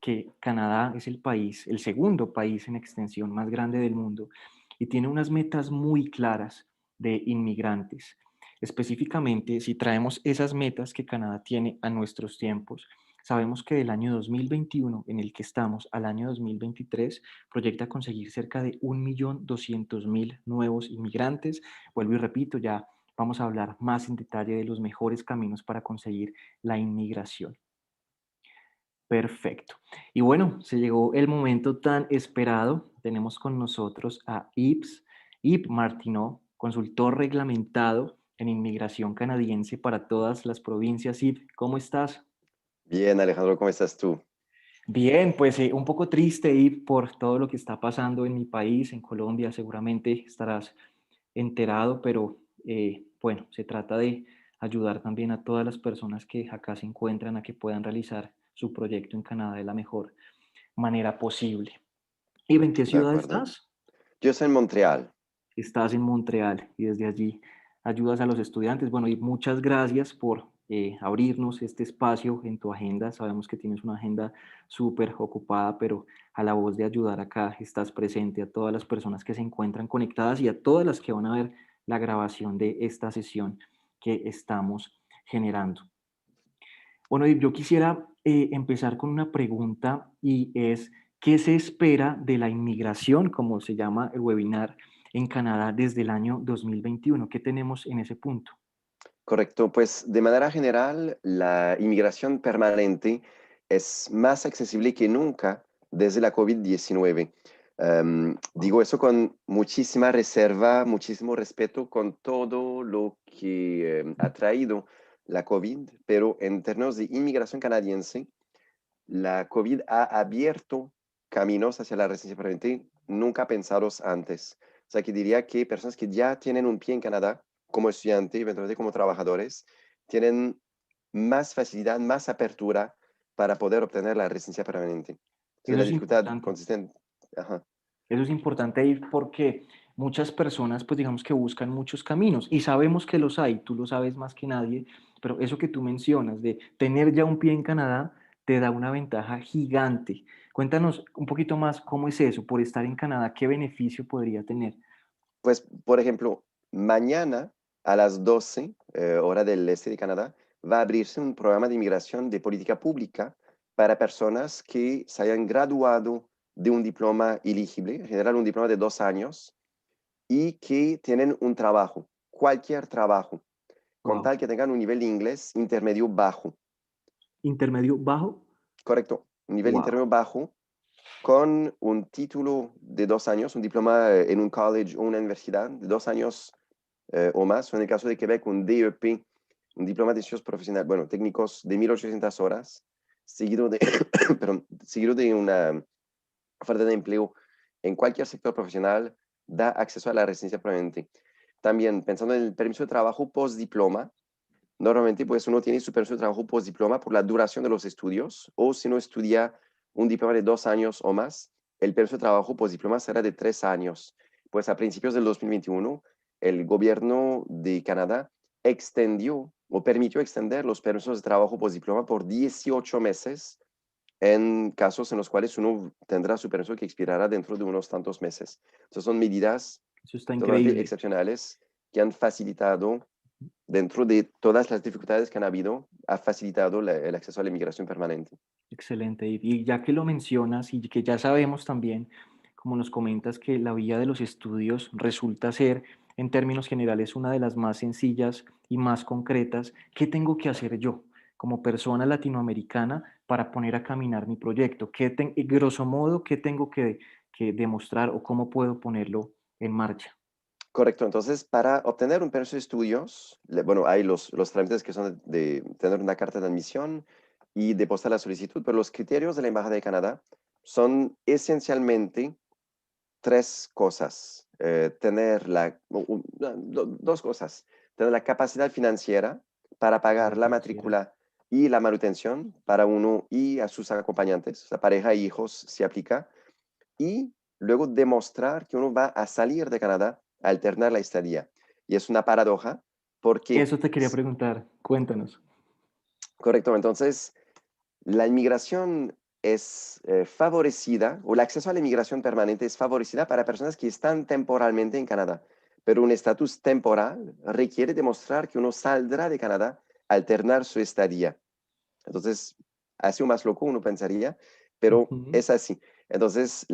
que Canadá es el país, el segundo país en extensión más grande del mundo y tiene unas metas muy claras de inmigrantes. Específicamente, si traemos esas metas que Canadá tiene a nuestros tiempos, sabemos que del año 2021 en el que estamos al año 2023 proyecta conseguir cerca de 1.200.000 nuevos inmigrantes. Vuelvo y repito, ya vamos a hablar más en detalle de los mejores caminos para conseguir la inmigración. Perfecto. Y bueno, se llegó el momento tan esperado. Tenemos con nosotros a Yves Martineau, consultor reglamentado en inmigración canadiense para todas las provincias. Yves, ¿cómo estás? Bien, Alejandro, ¿cómo estás tú? Bien, pues un poco triste, Yves, por todo lo que está pasando en mi país, en Colombia. Seguramente estarás enterado, pero bueno, se trata de ayudar también a todas las personas que acá se encuentran a que puedan realizar su proyecto en Canadá de la mejor manera posible. ¿Y en qué De ciudad acuerdo. estás? Yo soy en Montreal. Estás en Montreal y desde allí ayudas a los estudiantes. Bueno, y muchas gracias por abrirnos este espacio en tu agenda. Sabemos que tienes una agenda súper ocupada, pero a la voz de ayudar acá estás presente a todas las personas que se encuentran conectadas y a todas las que van a ver la grabación de esta sesión que estamos generando. Bueno, y yo quisiera empezar con una pregunta y es, ¿qué se espera de la inmigración, como se llama el webinar, en Canadá desde el año 2021? ¿Qué tenemos en ese punto? Correcto, pues de manera general, la inmigración permanente es más accesible que nunca desde la COVID-19. Digo eso con muchísima reserva, muchísimo respeto con todo lo que ha traído la COVID, pero en términos de inmigración canadiense, la COVID ha abierto caminos hacia la residencia permanente nunca pensados antes. O sea, que diría que personas que ya tienen un pie en Canadá como estudiante, eventualmente como trabajadores, tienen más facilidad, más apertura para poder obtener la residencia permanente. Entonces, Eso la es dificultad importante. consiste en... Ajá. Eso es importante ir porque muchas personas, pues digamos que buscan muchos caminos y sabemos que los hay, tú lo sabes más que nadie, pero eso que tú mencionas de tener ya un pie en Canadá te da una ventaja gigante. Cuéntanos un poquito más cómo es eso, por estar en Canadá, qué beneficio podría tener. Pues, por ejemplo, mañana a las 12, hora del este de Canadá, va a abrirse un programa de inmigración de política pública para personas que se hayan graduado de un diploma elegible, en general un diploma de 2 años, y que tienen un trabajo, cualquier trabajo, con Wow. tal que tengan un nivel de inglés intermedio bajo. Intermedio bajo. Correcto, un nivel Wow. intermedio bajo con un título de 2 años, un diploma en un college o una universidad de 2 años o más, o en el caso de Quebec, un DEP, un diploma de estudios profesionales, bueno, técnicos de 1800 horas, seguido de, perdón, seguido de una oferta de empleo en cualquier sector profesional, da acceso a la residencia permanente. También, pensando en el permiso de trabajo post-diploma, normalmente pues uno tiene su permiso de trabajo post-diploma por la duración de los estudios, o si no estudia un diploma de 2 años o más, el permiso de trabajo post-diploma será de 3 años. Pues a principios del 2021, el gobierno de Canadá extendió o permitió extender los permisos de trabajo post-diploma por 18 meses en casos en los cuales uno tendrá su permiso que expirará dentro de unos tantos meses. Entonces son medidas Eso está totalmente increíble. excepcionales que han facilitado, dentro de todas las dificultades que han habido, ha facilitado el acceso a la inmigración permanente. Excelente. Y ya que lo mencionas y que ya sabemos también, como nos comentas, que la vía de los estudios resulta ser, en términos generales, una de las más sencillas y más concretas, ¿qué tengo que hacer yo como persona latinoamericana para poner a caminar mi proyecto? Grosso modo, ¿qué tengo que demostrar o cómo puedo ponerlo en marcha? Correcto, entonces para obtener un permiso de estudios, bueno, hay los trámites que son de tener una carta de admisión y depositar la solicitud, pero los criterios de la Embajada de Canadá son esencialmente tres cosas. Tener dos cosas. Tener la capacidad financiera para pagar la Financiera. matrícula y la manutención para uno y a sus acompañantes, o sea, pareja e hijos se aplica. Y luego demostrar que uno va a salir de Canadá a alternar la estadía. Y es una paradoja porque, Eso te quería preguntar. Cuéntanos. correcto, entonces la inmigración es favorecida, o el acceso a la inmigración permanente es favorecida para personas que están temporalmente en Canadá. Pero un estatus temporal requiere demostrar que uno saldrá de Canadá al terminar su estadía. Entonces, así o más loco uno pensaría, pero Ujú. es así. Entonces,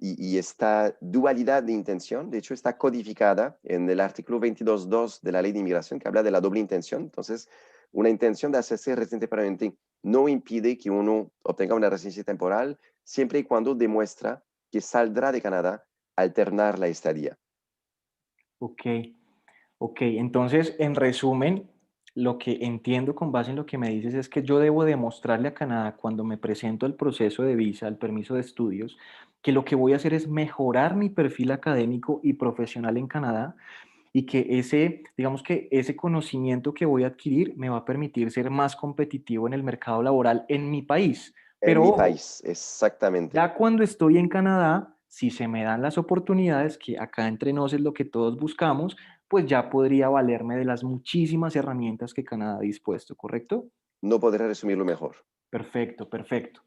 y esta dualidad de intención, de hecho, está codificada en el artículo 22.2 de la Ley de Inmigración, que habla de la doble intención. Entonces, una intención de hacerse residente permanente no impide que uno obtenga una residencia temporal, siempre y cuando demuestra que saldrá de Canadá al terminar la estadía. Ok, ok. Entonces, en resumen, lo que entiendo con base en lo que me dices es que yo debo demostrarle a Canadá cuando me presento al proceso de visa, al permiso de estudios, que lo que voy a hacer es mejorar mi perfil académico y profesional en Canadá y que ese, digamos que ese conocimiento que voy a adquirir me va a permitir ser más competitivo en el mercado laboral en mi país. En Pero mi ojo, país, exactamente. ya cuando estoy en Canadá, si se me dan las oportunidades, que acá entre nos es lo que todos buscamos, pues ya podría valerme de las muchísimas herramientas que Canadá ha dispuesto, ¿correcto? No podré resumirlo mejor. Perfecto, perfecto.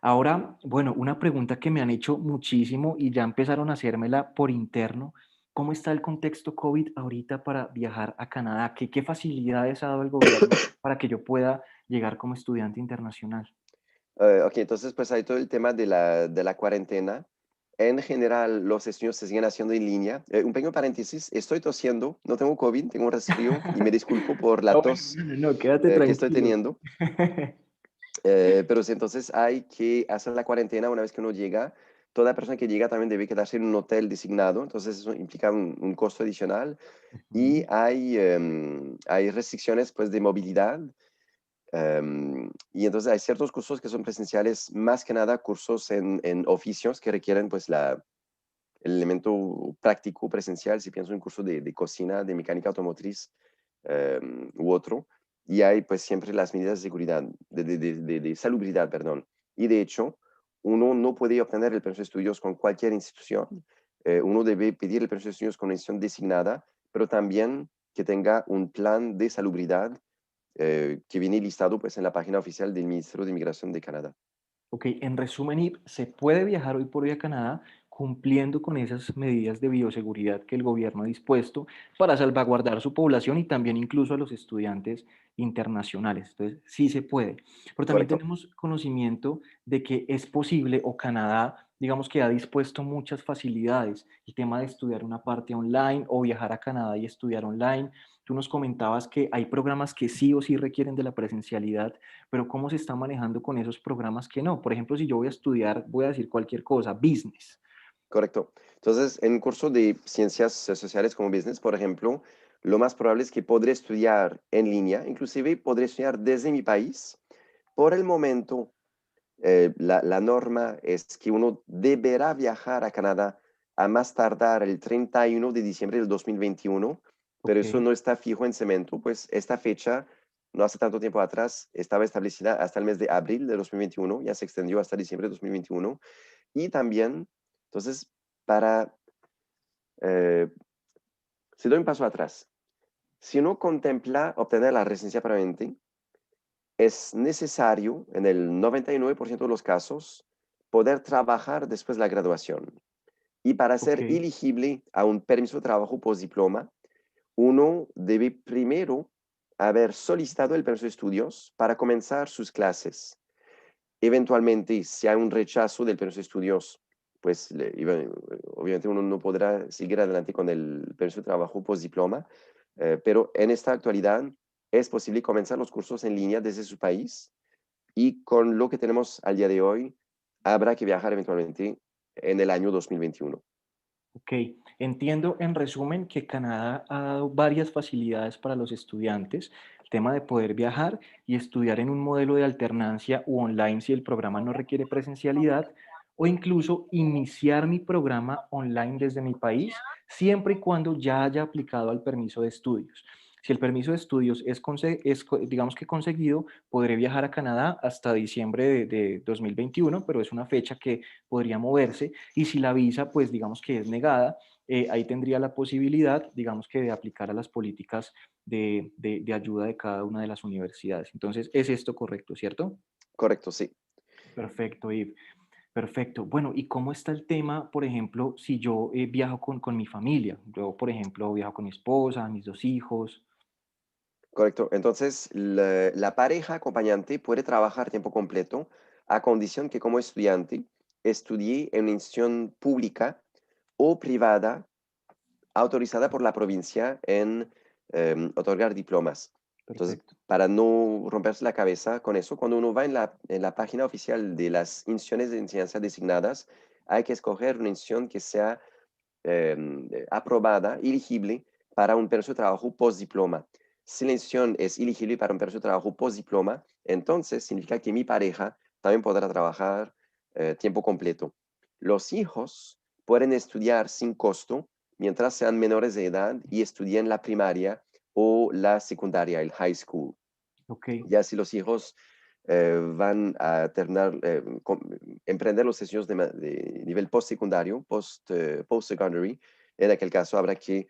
Ahora, bueno, una pregunta que me han hecho muchísimo y ya empezaron a hacérmela por interno. ¿Cómo está el contexto COVID ahorita para viajar a Canadá? ¿Qué facilidades ha dado el gobierno para que yo pueda llegar como estudiante internacional? Ok, entonces pues hay todo el tema de la cuarentena. En general, los estudios se siguen haciendo en línea. Un pequeño paréntesis, estoy tosiendo, no tengo COVID, tengo un resfrío y me disculpo por Ah, la bueno, tos no, quédate que estoy tranquilo. teniendo. Pero sí, entonces hay que hacer la cuarentena una vez que uno llega. Toda persona que llega también debe quedarse en un hotel designado, entonces eso implica un costo adicional. Y Ujú. hay restricciones pues de movilidad. Y entonces hay ciertos cursos que son presenciales, más que nada cursos en oficios que requieren pues el elemento práctico presencial, si pienso en un curso de cocina, de mecánica automotriz u otro, y hay pues siempre las medidas de seguridad, de salubridad, perdón. Y de hecho, uno no puede obtener el permiso de estudios con cualquier institución, uno debe pedir el permiso de estudios con una institución designada, pero también que tenga un plan de salubridad que viene listado pues en la página oficial del Ministerio de Inmigración de Canadá. Ok, en resumen, se puede viajar hoy por hoy a Canadá cumpliendo con esas medidas de bioseguridad que el gobierno ha dispuesto para salvaguardar su población y también incluso a los estudiantes internacionales. Entonces, sí se puede. Pero también Correcto, tenemos conocimiento de que es posible o Canadá, digamos que ha dispuesto muchas facilidades. El tema de estudiar una parte online o viajar a Canadá y estudiar online. Tú nos comentabas que hay programas que sí o sí requieren de la presencialidad, pero ¿cómo se está manejando con esos programas que no? Por ejemplo, si yo voy a estudiar, voy a decir cualquier cosa, business. correcto. Entonces, en un curso de ciencias sociales como business, por ejemplo, lo más probable es que podré estudiar en línea, inclusive podré estudiar desde mi país. Por el momento, la norma es que uno deberá viajar a Canadá a más tardar el 31 de diciembre del 2021, pero Ok, eso no está fijo en cemento, pues esta fecha, no hace tanto tiempo atrás, estaba establecida hasta el mes de abril de 2021, ya se extendió hasta diciembre de 2021, y también, entonces, para, eh, si doy un paso atrás, si uno contempla obtener la residencia permanente, es necesario, en el 99% de los casos, poder trabajar después de la graduación. Y para ok, ser elegible a un permiso de trabajo postdiploma, uno debe primero haber solicitado el permiso de estudios para comenzar sus clases. Eventualmente, si hay un rechazo del permiso de estudios, pues obviamente uno no podrá seguir adelante con el permiso de trabajo postdiploma, pero en esta actualidad es posible comenzar los cursos en línea desde su país y con lo que tenemos al día de hoy, habrá que viajar eventualmente en el año 2021. ok. Entiendo en resumen que Canadá ha dado varias facilidades para los estudiantes, el tema de poder viajar y estudiar en un modelo de alternancia u online si el programa no requiere presencialidad, o incluso iniciar mi programa online desde mi país, siempre y cuando ya haya aplicado al permiso de estudios. Si el permiso de estudios digamos que conseguido, podré viajar a Canadá hasta diciembre de 2021, pero es una fecha que podría moverse. Y si la visa, pues digamos que es negada, ahí tendría la posibilidad, digamos que de aplicar a las políticas de ayuda de cada una de las universidades. Entonces, ¿es esto correcto, cierto? Correcto, sí. Perfecto, Yves. Perfecto. Bueno, ¿y cómo está el tema, por ejemplo, si yo viajo con mi familia? Yo, por ejemplo, viajo con mi esposa, mis dos hijos. Correcto. Entonces, la pareja acompañante puede trabajar tiempo completo a condición que como estudiante estudie en una institución pública o privada autorizada por la provincia en otorgar diplomas. Entonces, Perfecto. para no romperse la cabeza con eso, cuando uno va en la página oficial de las instituciones de enseñanza designadas, hay que escoger una institución que sea aprobada, elegible para un permiso de trabajo postdiploma. Si la institución es elegible para un permiso de trabajo postdiploma, entonces significa que mi pareja también podrá trabajar tiempo completo. Los hijos pueden estudiar sin costo mientras sean menores de edad y estudien la primaria o la secundaria, el high school. Ok. Ya si los hijos van a terminar, emprender los estudios de nivel postsecundario, post-secondary, en aquel caso habrá que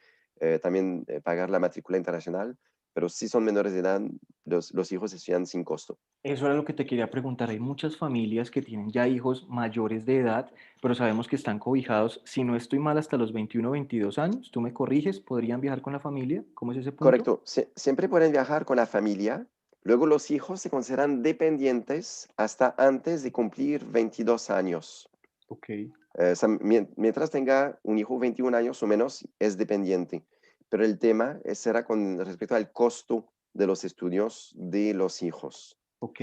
también pagar la matrícula internacional, pero si son menores de edad, los hijos estudian sin costo. Eso era lo que te quería preguntar. Hay muchas familias que tienen ya hijos mayores de edad, pero sabemos que están cobijados, si no estoy mal, hasta los 21 o 22 años. ¿Tú me corriges? ¿Podrían viajar con la familia? ¿Cómo es ese punto? Correcto, siempre pueden viajar con la familia, luego los hijos se consideran dependientes hasta antes de cumplir 22 años. Ok. O sea, mientras tenga un hijo 21 años o menos, es dependiente. Pero el tema será con respecto al costo de los estudios de los hijos. Ok.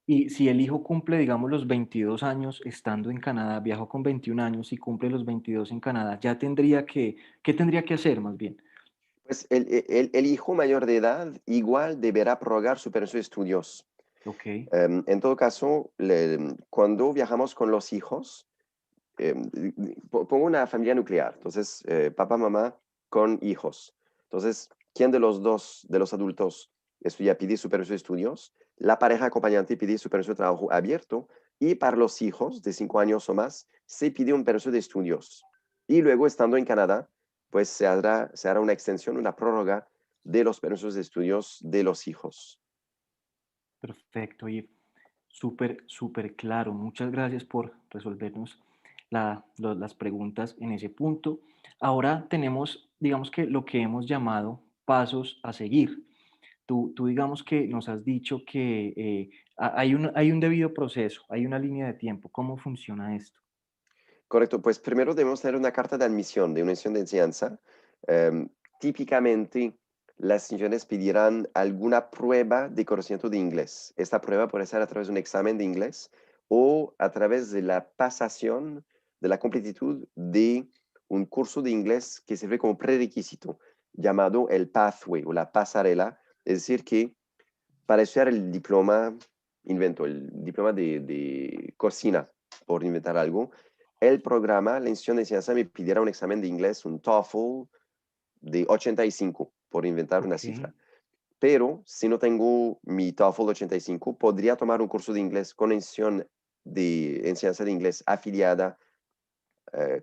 Y si el hijo cumple, digamos, los 22 años estando en Canadá, viajó con 21 años y cumple los 22 en Canadá, ya tendría que, ¿qué tendría que hacer más bien? Pues el hijo mayor de edad igual deberá prorrogar su permiso de estudios. Ok, En todo caso, cuando viajamos con los hijos, pongo una familia nuclear, entonces papá, mamá con hijos. Entonces, ¿quién de los dos, de los adultos, estudia, pide su permiso de estudios? La pareja acompañante pide su permiso de trabajo abierto y para los hijos de 5 años o más se pide un permiso de estudios. Y luego, estando en Canadá, pues se hará una extensión, una prórroga de los permisos de estudios de los hijos. perfecto. Y súper, súper claro. Muchas gracias por resolvernos las preguntas en ese punto. Ahora tenemos, digamos que lo que hemos llamado pasos a seguir. Tú digamos que nos has dicho que hay un debido proceso, hay una línea de tiempo. ¿Cómo funciona esto? Correcto, pues primero debemos tener una carta de admisión de una institución de enseñanza. Típicamente, las instituciones pedirán alguna prueba de conocimiento de inglés. Esta prueba puede ser a través de un examen de inglés o a través de la pasación, de la completitud de un curso de inglés que sirve como prerequisito, llamado el pathway o la pasarela. Es decir, que para estudiar el diploma, invento, el diploma de cocina, por inventar algo, el programa, la institución de enseñanza me pidiera un examen de inglés, un TOEFL de 85, por inventar una Ok, cifra. Pero si no tengo mi TOEFL 85, podría tomar un curso de inglés con la institución de enseñanza de inglés afiliada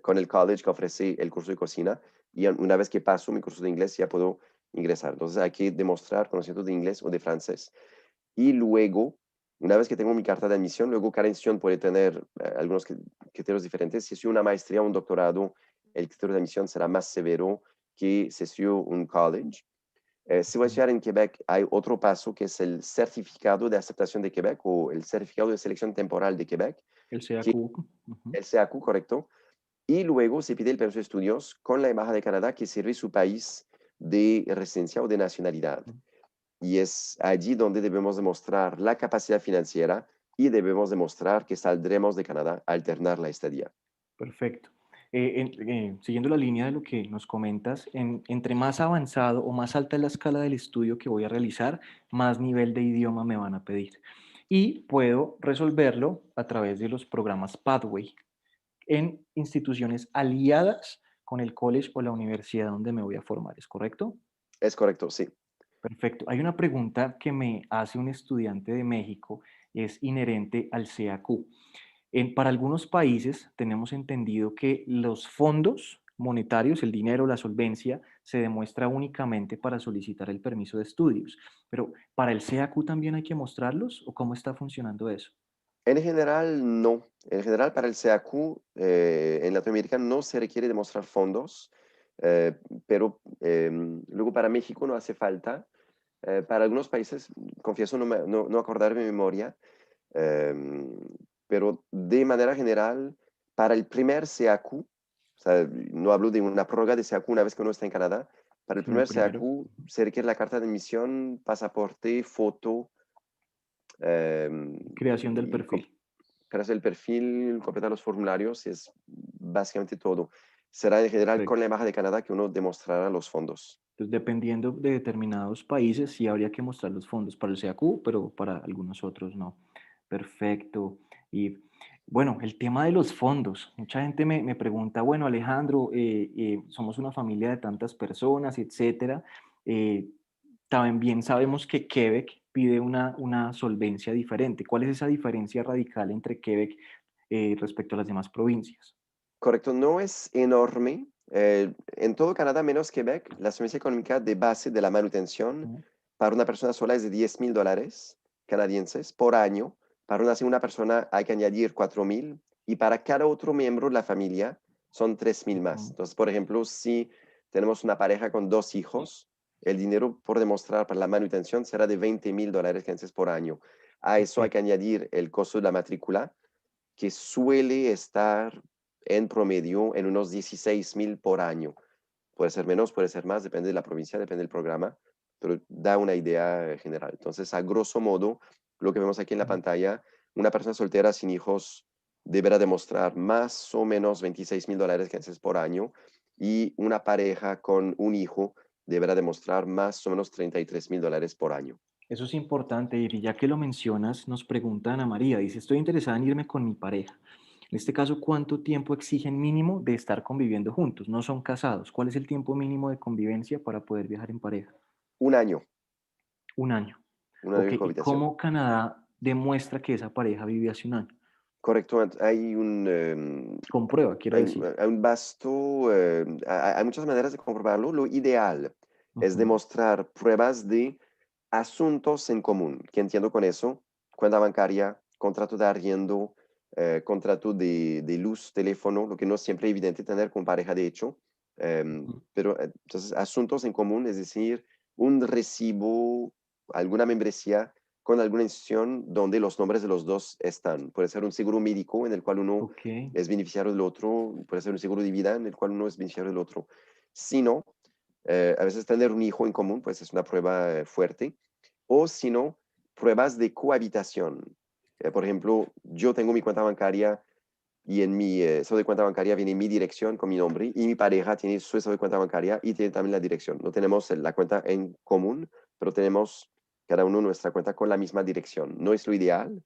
con el college que ofrece el curso de cocina y una vez que paso mi curso de inglés ya puedo ingresar. Entonces hay que demostrar conocimiento de inglés o de francés. Y luego, una vez que tengo mi carta de admisión, luego cada institución puede tener algunos criterios diferentes. Si es una maestría o un doctorado, el criterio de admisión será más severo que si es un college. Si voy a ok. estudiar en Quebec, hay otro paso que es el certificado de aceptación de Quebec o el certificado de selección temporal de Quebec, El que CAQ. Ujú. el CAQ, correcto. Y luego se pide el permiso de estudios con la Embajada de Canadá que sirve su país de residencia o de nacionalidad. Y es allí donde debemos demostrar la capacidad financiera y debemos demostrar que saldremos de Canadá a alternar la estadía. Perfecto. Siguiendo la línea de lo que nos comentas, entre más avanzado o más alta es la escala del estudio que voy a realizar, más nivel de idioma me van a pedir. Y puedo resolverlo a través de los programas Pathway en instituciones aliadas con el college o la universidad donde me voy a formar. ¿Es correcto? Es correcto, sí. Perfecto. Hay una pregunta que me hace un estudiante de México, es inherente al CAQ. Para algunos países tenemos entendido que los fondos monetarios, el dinero, la solvencia, se demuestra únicamente para solicitar el permiso de estudios. Pero, ¿para el CAQ también hay que mostrarlos o cómo está funcionando eso? En general, no. En general, para el CAQ, en Latinoamérica no se requiere demostrar fondos, eh, pero luego para México no hace falta. Para algunos países, confieso no acordarme de memoria, em, pero de manera general, para el primer CAQ, o sea, no hablo de una prórroga de CAQ una vez que uno está en Canadá, para el Sino el primer primero. CAQ se requiere la carta de admisión, pasaporte, foto, Creación del y perfil. creas el perfil, completar los formularios, y es básicamente todo. Será en general con Perfecto. la Embajada de Canadá que uno demostrará los fondos. Entonces, dependiendo de determinados países, sí habría que mostrar los fondos para el CAQ, pero para algunos otros no. Perfecto. Y bueno, el tema de los fondos. Mucha gente me pregunta, bueno, Alejandro, somos una familia de tantas personas, etcétera. eh, También sabemos que Quebec pide una solvencia diferente. ¿Cuál es esa diferencia radical entre Quebec respecto a las demás provincias? Correcto, no es enorme. En todo Canadá, menos Quebec, la solvencia económica de base de la manutención Ujú. para una persona sola es de $10,000 canadienses por año. Para una segunda persona hay que añadir 4,000 y para cada otro miembro de la familia son 3,000 más. Ujú. Entonces, por ejemplo, si tenemos una pareja con 2 hijos, el dinero por demostrar para la manutención será de $20,000 canadienses por año. A eso hay Ok. que añadir el costo de la matrícula, que suele estar en promedio en unos 16,000 por año. Puede ser menos, puede ser más, depende de la provincia, depende del programa, pero da una idea general. Entonces, a grosso modo, lo que vemos aquí en la pantalla, una persona soltera sin hijos deberá demostrar más o menos $26,000 canadienses por año, y una pareja con un hijo deberá demostrar más o menos $33,000 por año. Eso es importante, y ya que lo mencionas, nos pregunta Ana María, dice, estoy interesada en irme con mi pareja. En este caso, ¿cuánto tiempo exigen mínimo de estar conviviendo juntos? No son casados. ¿Cuál es el tiempo mínimo de convivencia para poder viajar en pareja? Un año, 1 año. un año Ok, de ¿y cohabitación. cómo Canadá demuestra que esa pareja vive hace 1 año? Correcto, Comprueba, quiero decir. hay un vasto, hay muchas maneras de comprobarlo. Lo ideal es Ujú. demostrar pruebas de asuntos en común. ¿Qué entiendo con eso? Cuenta bancaria, contrato de arriendo, contrato de luz, teléfono, lo que no es siempre evidente tener con pareja de hecho. Ujú. Pero entonces, asuntos en común, es decir, un recibo, alguna membresía con alguna institución donde los nombres de los dos están. Puede ser un seguro médico en el cual uno Ok, es beneficiario del otro, puede ser un seguro de vida en el cual uno es beneficiario del otro. Si no, a veces tener un hijo en común, pues es una prueba fuerte. O si no, pruebas de cohabitación. Por ejemplo, yo tengo mi cuenta bancaria y en mi estado de cuenta bancaria viene mi dirección con mi nombre, y mi pareja tiene su estado de cuenta bancaria y tiene también la dirección. No tenemos la cuenta en común, pero tenemos cada uno nuestra cuenta con la misma dirección. No es lo ideal,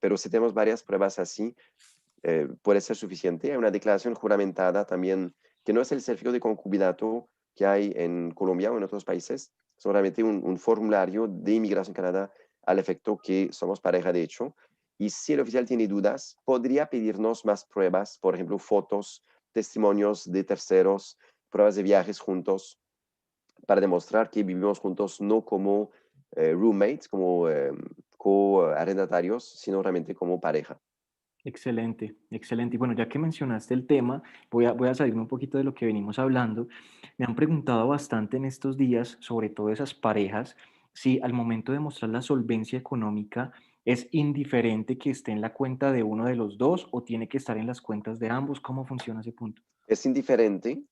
pero si tenemos varias pruebas así, puede ser suficiente. Hay una declaración juramentada también, que no es el certificado de concubinato que hay en Colombia o en otros países, solamente un formulario de Inmigración Canadá al efecto que somos pareja de hecho. Y si el oficial tiene dudas, podría pedirnos más pruebas, por ejemplo, fotos, testimonios de terceros, pruebas de viajes juntos, para demostrar que vivimos juntos no como roommates, como co-arrendatarios, sino realmente como pareja. excelente, excelente. Y bueno, ya que mencionaste el tema, voy a salirme un poquito de lo que venimos hablando. Me han preguntado bastante en estos días, sobre todo esas parejas, si al momento de mostrar la solvencia económica es indiferente que esté en la cuenta de uno de los dos o tiene que estar en las cuentas de ambos. ¿Cómo funciona ese punto? Es indiferente,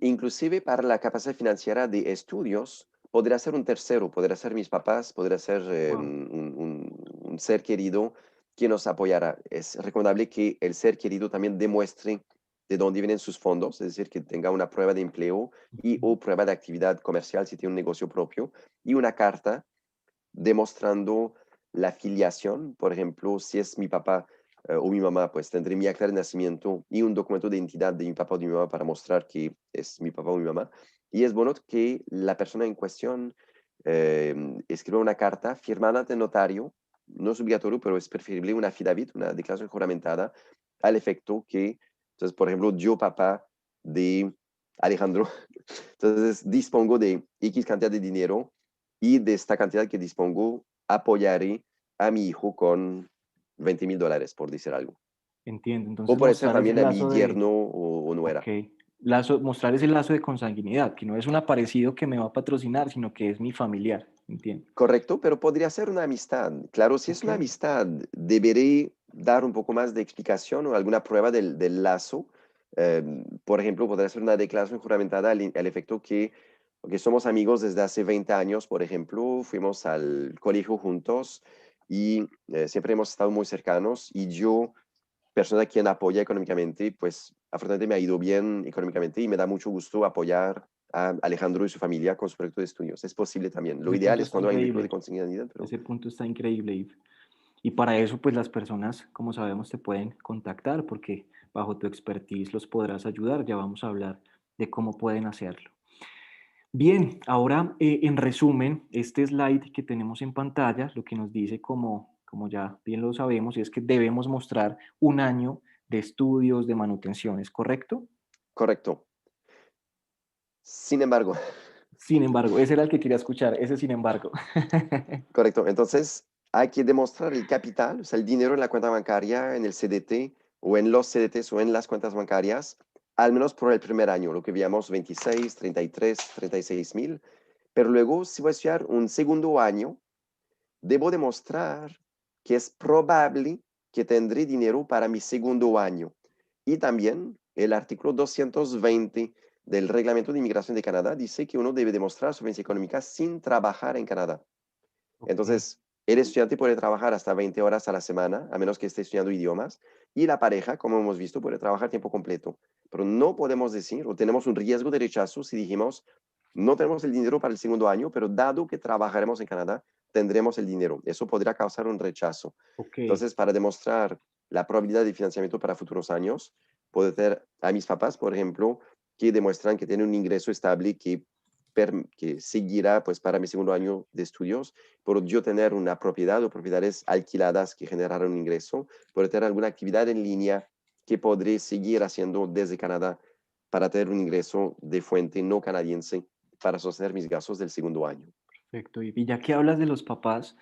inclusive para la capacidad financiera de estudios, podría ser un tercero, podría ser mis papás, podría ser Wow. un ser querido quien nos apoyará. Es recomendable que el ser querido también demuestre de dónde vienen sus fondos, es decir, que tenga una prueba de empleo y o prueba de actividad comercial si tiene un negocio propio, y una carta demostrando la filiación. Por ejemplo, si es mi papá o mi mamá, pues tendré mi acta de nacimiento y un documento de identidad de mi papá o de mi mamá para mostrar que es mi papá o mi mamá. Y es bueno que la persona en cuestión escriba una carta firmada de notario. No es obligatorio, pero es preferible una affidavit, una declaración juramentada, al efecto que, entonces, por ejemplo, yo, papá, de Alejandro. Entonces, dispongo de X cantidad de dinero y de esta cantidad que dispongo, apoyaré a mi hijo con $20,000, por decir algo. Entiendo. O Entonces puede ser mostrar ese también a mi lazo de, yerno o ok, nuera. mostrar ese lazo de consanguinidad, que no es un aparecido que me va a patrocinar, sino que es mi familiar. Entiendo. Correcto, pero podría ser una amistad. Claro, si es Ok, una amistad, deberé dar un poco más de explicación o alguna prueba del lazo. Por ejemplo, podría ser una declaración juramentada al efecto que somos amigos desde hace 20 años, por ejemplo, fuimos al colegio juntos y siempre hemos estado muy cercanos y yo, persona quien apoya económicamente, pues afortunadamente me ha ido bien económicamente y me da mucho gusto apoyar a Alejandro y su familia con su proyecto de estudios. Es posible también. Lo ese ideal punto es está cuando hay un vínculo de increíble. consanguinidad, pero Ese punto está increíble. Y para eso, pues las personas, como sabemos, te pueden contactar porque bajo tu expertise los podrás ayudar. Ya vamos a hablar de cómo pueden hacerlo. Bien, ahora en resumen, este slide que tenemos en pantalla, lo que nos dice, como ya bien lo sabemos, es que debemos mostrar un año de estudios, de manutenciones, ¿correcto? correcto. Sin embargo, Sin embargo, ese era el que quería escuchar, ese sin embargo. correcto. Entonces, hay que demostrar el capital, o sea, el dinero en la cuenta bancaria, en el CDT o en los CDTs o en las cuentas bancarias, al menos por el primer año, lo que veíamos 26, 33, 36,000. Pero luego, si voy a estudiar un segundo año, debo demostrar que es probable que tendré dinero para mi segundo año. Y también el artículo 220 del Reglamento de Inmigración de Canadá dice que uno debe demostrar solvencia económica sin trabajar en Canadá. Ok, Entonces, el estudiante puede trabajar hasta 20 horas a la semana, a menos que esté estudiando idiomas, y la pareja, como hemos visto, puede trabajar tiempo completo. Pero no podemos decir, o tenemos un riesgo de rechazo si dijimos, no tenemos el dinero para el segundo año, pero dado que trabajaremos en Canadá, tendremos el dinero. Eso podría causar un rechazo. ok. Entonces, para demostrar la probabilidad de financiamiento para futuros años, puedo tener a mis papás, por ejemplo, que demuestran que tienen un ingreso estable que seguirá pues para mi segundo año de estudios, por yo tener una propiedad o propiedades alquiladas que generaran un ingreso, por tener alguna actividad en línea que podré seguir haciendo desde Canadá para tener un ingreso de fuente no canadiense para sostener mis gastos del segundo año. Perfecto. Y ya que hablas de los papás,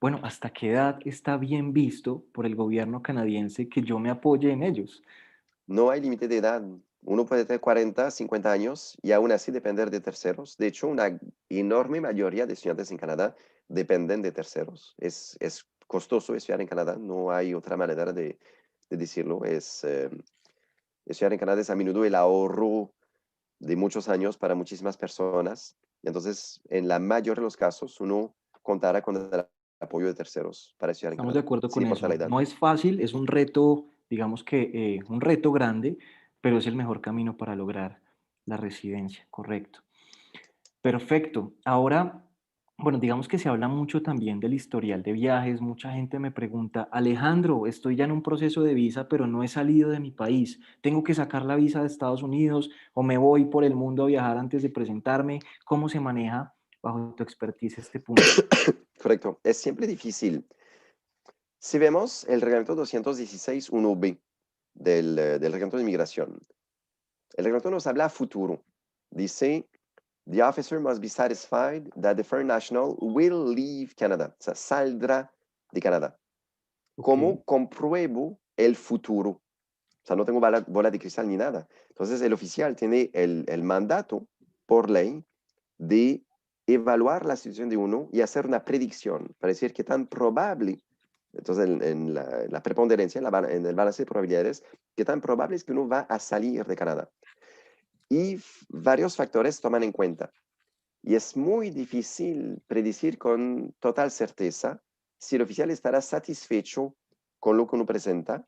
bueno, ¿hasta qué edad está bien visto por el gobierno canadiense que yo me apoye en ellos? No hay límite de edad. Uno puede tener 40, 50 años y aún así depender de terceros. De hecho, una enorme mayoría de estudiantes en Canadá dependen de terceros. Es costoso estudiar en Canadá, no hay otra manera de decirlo. Estudiar en Canadá es a menudo el ahorro de muchos años para muchísimas personas. Entonces, en la mayoría de los casos, uno contará con el apoyo de terceros para estudiar en Estamos de Canadá, acuerdo sin con importar la eso. edad. No es fácil, es un reto, digamos que un reto grande, pero es el mejor camino para lograr la residencia, correcto. Perfecto. Ahora, bueno, digamos que se habla mucho también del historial de viajes. Mucha gente me pregunta, Alejandro, estoy ya en un proceso de visa, pero no he salido de mi país. ¿Tengo que sacar la visa de Estados Unidos o me voy por el mundo a viajar antes de presentarme? ¿Cómo se maneja bajo tu expertise este punto? Correcto. Es siempre difícil. Si vemos el reglamento 216.1b del reglamento de inmigración, el reglamento nos habla a futuro. Dice, the officer must be satisfied that the foreign national will leave Canada. O sea, saldrá de Canadá. Ok, ¿Cómo compruebo el futuro? O sea, no tengo bola de cristal ni nada. Entonces, el oficial tiene el mandato por ley de evaluar la situación de uno y hacer una predicción para decir qué tan probable, entonces en la preponderancia, en el balance de probabilidades, qué tan probable es que uno va a salir de Canadá. Y varios factores toman en cuenta. Y es muy difícil predecir con total certeza si el oficial estará satisfecho con lo que uno presenta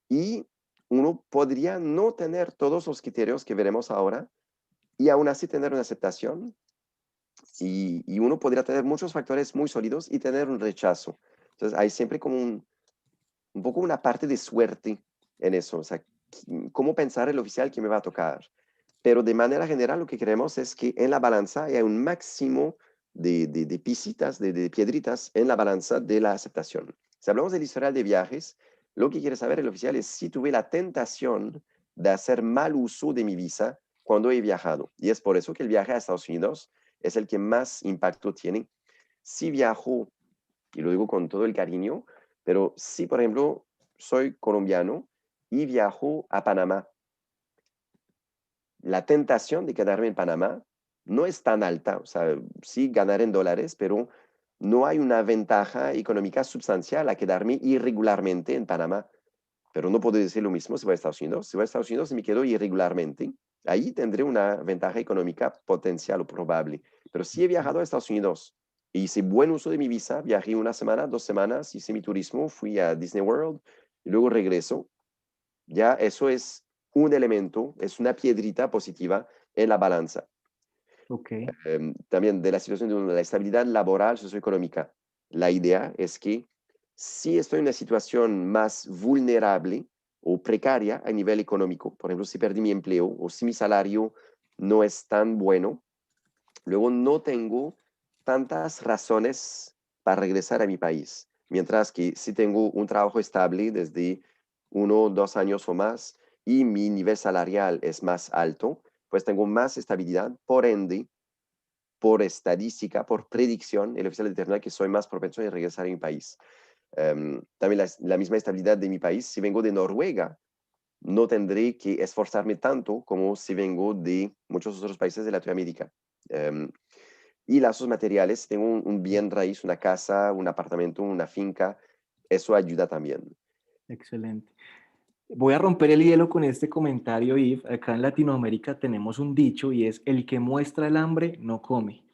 y uno podría no tener todos los criterios que veremos ahora y aún así tener una aceptación y uno podría tener muchos factores muy sólidos y tener un rechazo. Entonces hay siempre como un poco una parte de suerte en eso, o sea, cómo pensar el oficial que me va a tocar. Pero de manera general lo que queremos es que en la balanza haya un máximo de pisitas, de piedritas en la balanza de la aceptación. Si hablamos del historial de viajes, lo que quiere saber el oficial es si tuve la tentación de hacer mal uso de mi visa cuando he viajado. Y es por eso que el viaje a Estados Unidos es el que más impacto tiene. Si viajo, y lo digo con todo el cariño, pero si, por ejemplo, soy colombiano y viajo a Panamá, la tentación de quedarme en Panamá no es tan alta, o sea, sí ganar en dólares, pero no hay una ventaja económica sustancial a quedarme irregularmente en Panamá. Pero no puedo decir lo mismo si voy a Estados Unidos. Si voy a Estados Unidos y me quedo irregularmente, ahí tendré una ventaja económica potencial o probable. Pero si he viajado a Estados Unidos e hice buen uso de mi visa, viajé una semana, 2 semanas, hice mi turismo, fui a Disney World y luego regreso, ya eso es un elemento, es una piedrita positiva en la balanza. Ok, También de la situación de la estabilidad laboral, socioeconómica. La idea es que si estoy en una situación más vulnerable o precaria a nivel económico, por ejemplo, si perdí mi empleo o si mi salario no es tan bueno, luego no tengo tantas razones para regresar a mi país. Mientras que si tengo un trabajo estable desde 1 o 2 años o más y mi nivel salarial es más alto, pues tengo más estabilidad, por ende, por estadística, por predicción, el oficial determina que soy más propenso a regresar a mi país. También la misma estabilidad de mi país, si vengo de Noruega, no tendré que esforzarme tanto como si vengo de muchos otros países de Latinoamérica. Um, y lazos materiales, tengo un bien raíz, una casa, un apartamento, una finca, eso ayuda también. excelente. Voy a romper el hielo con este comentario, Yves. Acá en Latinoamérica tenemos un dicho y es el que muestra el hambre no come.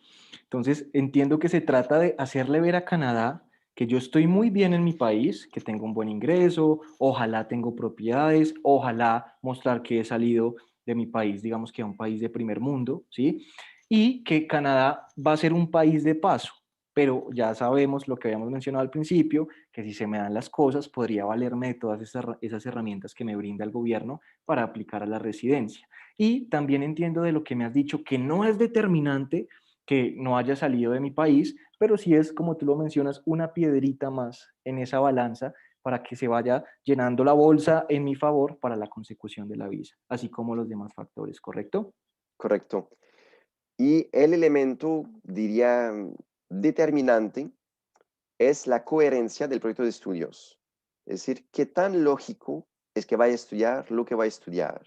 Entonces, entiendo que se trata de hacerle ver a Canadá que yo estoy muy bien en mi país, que tengo un buen ingreso, ojalá tengo propiedades, ojalá mostrar que he salido de mi país, digamos que a un país de primer mundo, ¿sí? Y que Canadá va a ser un país de paso, pero ya sabemos lo que habíamos mencionado al principio, que si se me dan las cosas, podría valerme de todas esas herramientas que me brinda el gobierno para aplicar a la residencia. Y también entiendo de lo que me has dicho, que no es determinante que no haya salido de mi país, pero sí es, como tú lo mencionas, una piedrita más en esa balanza para que se vaya llenando la bolsa en mi favor para la consecución de la visa, así como los demás factores, ¿correcto? Correcto. Y el elemento, diría, determinante es la coherencia del proyecto de estudios. Es decir, qué tan lógico es que vaya a estudiar lo que va a estudiar.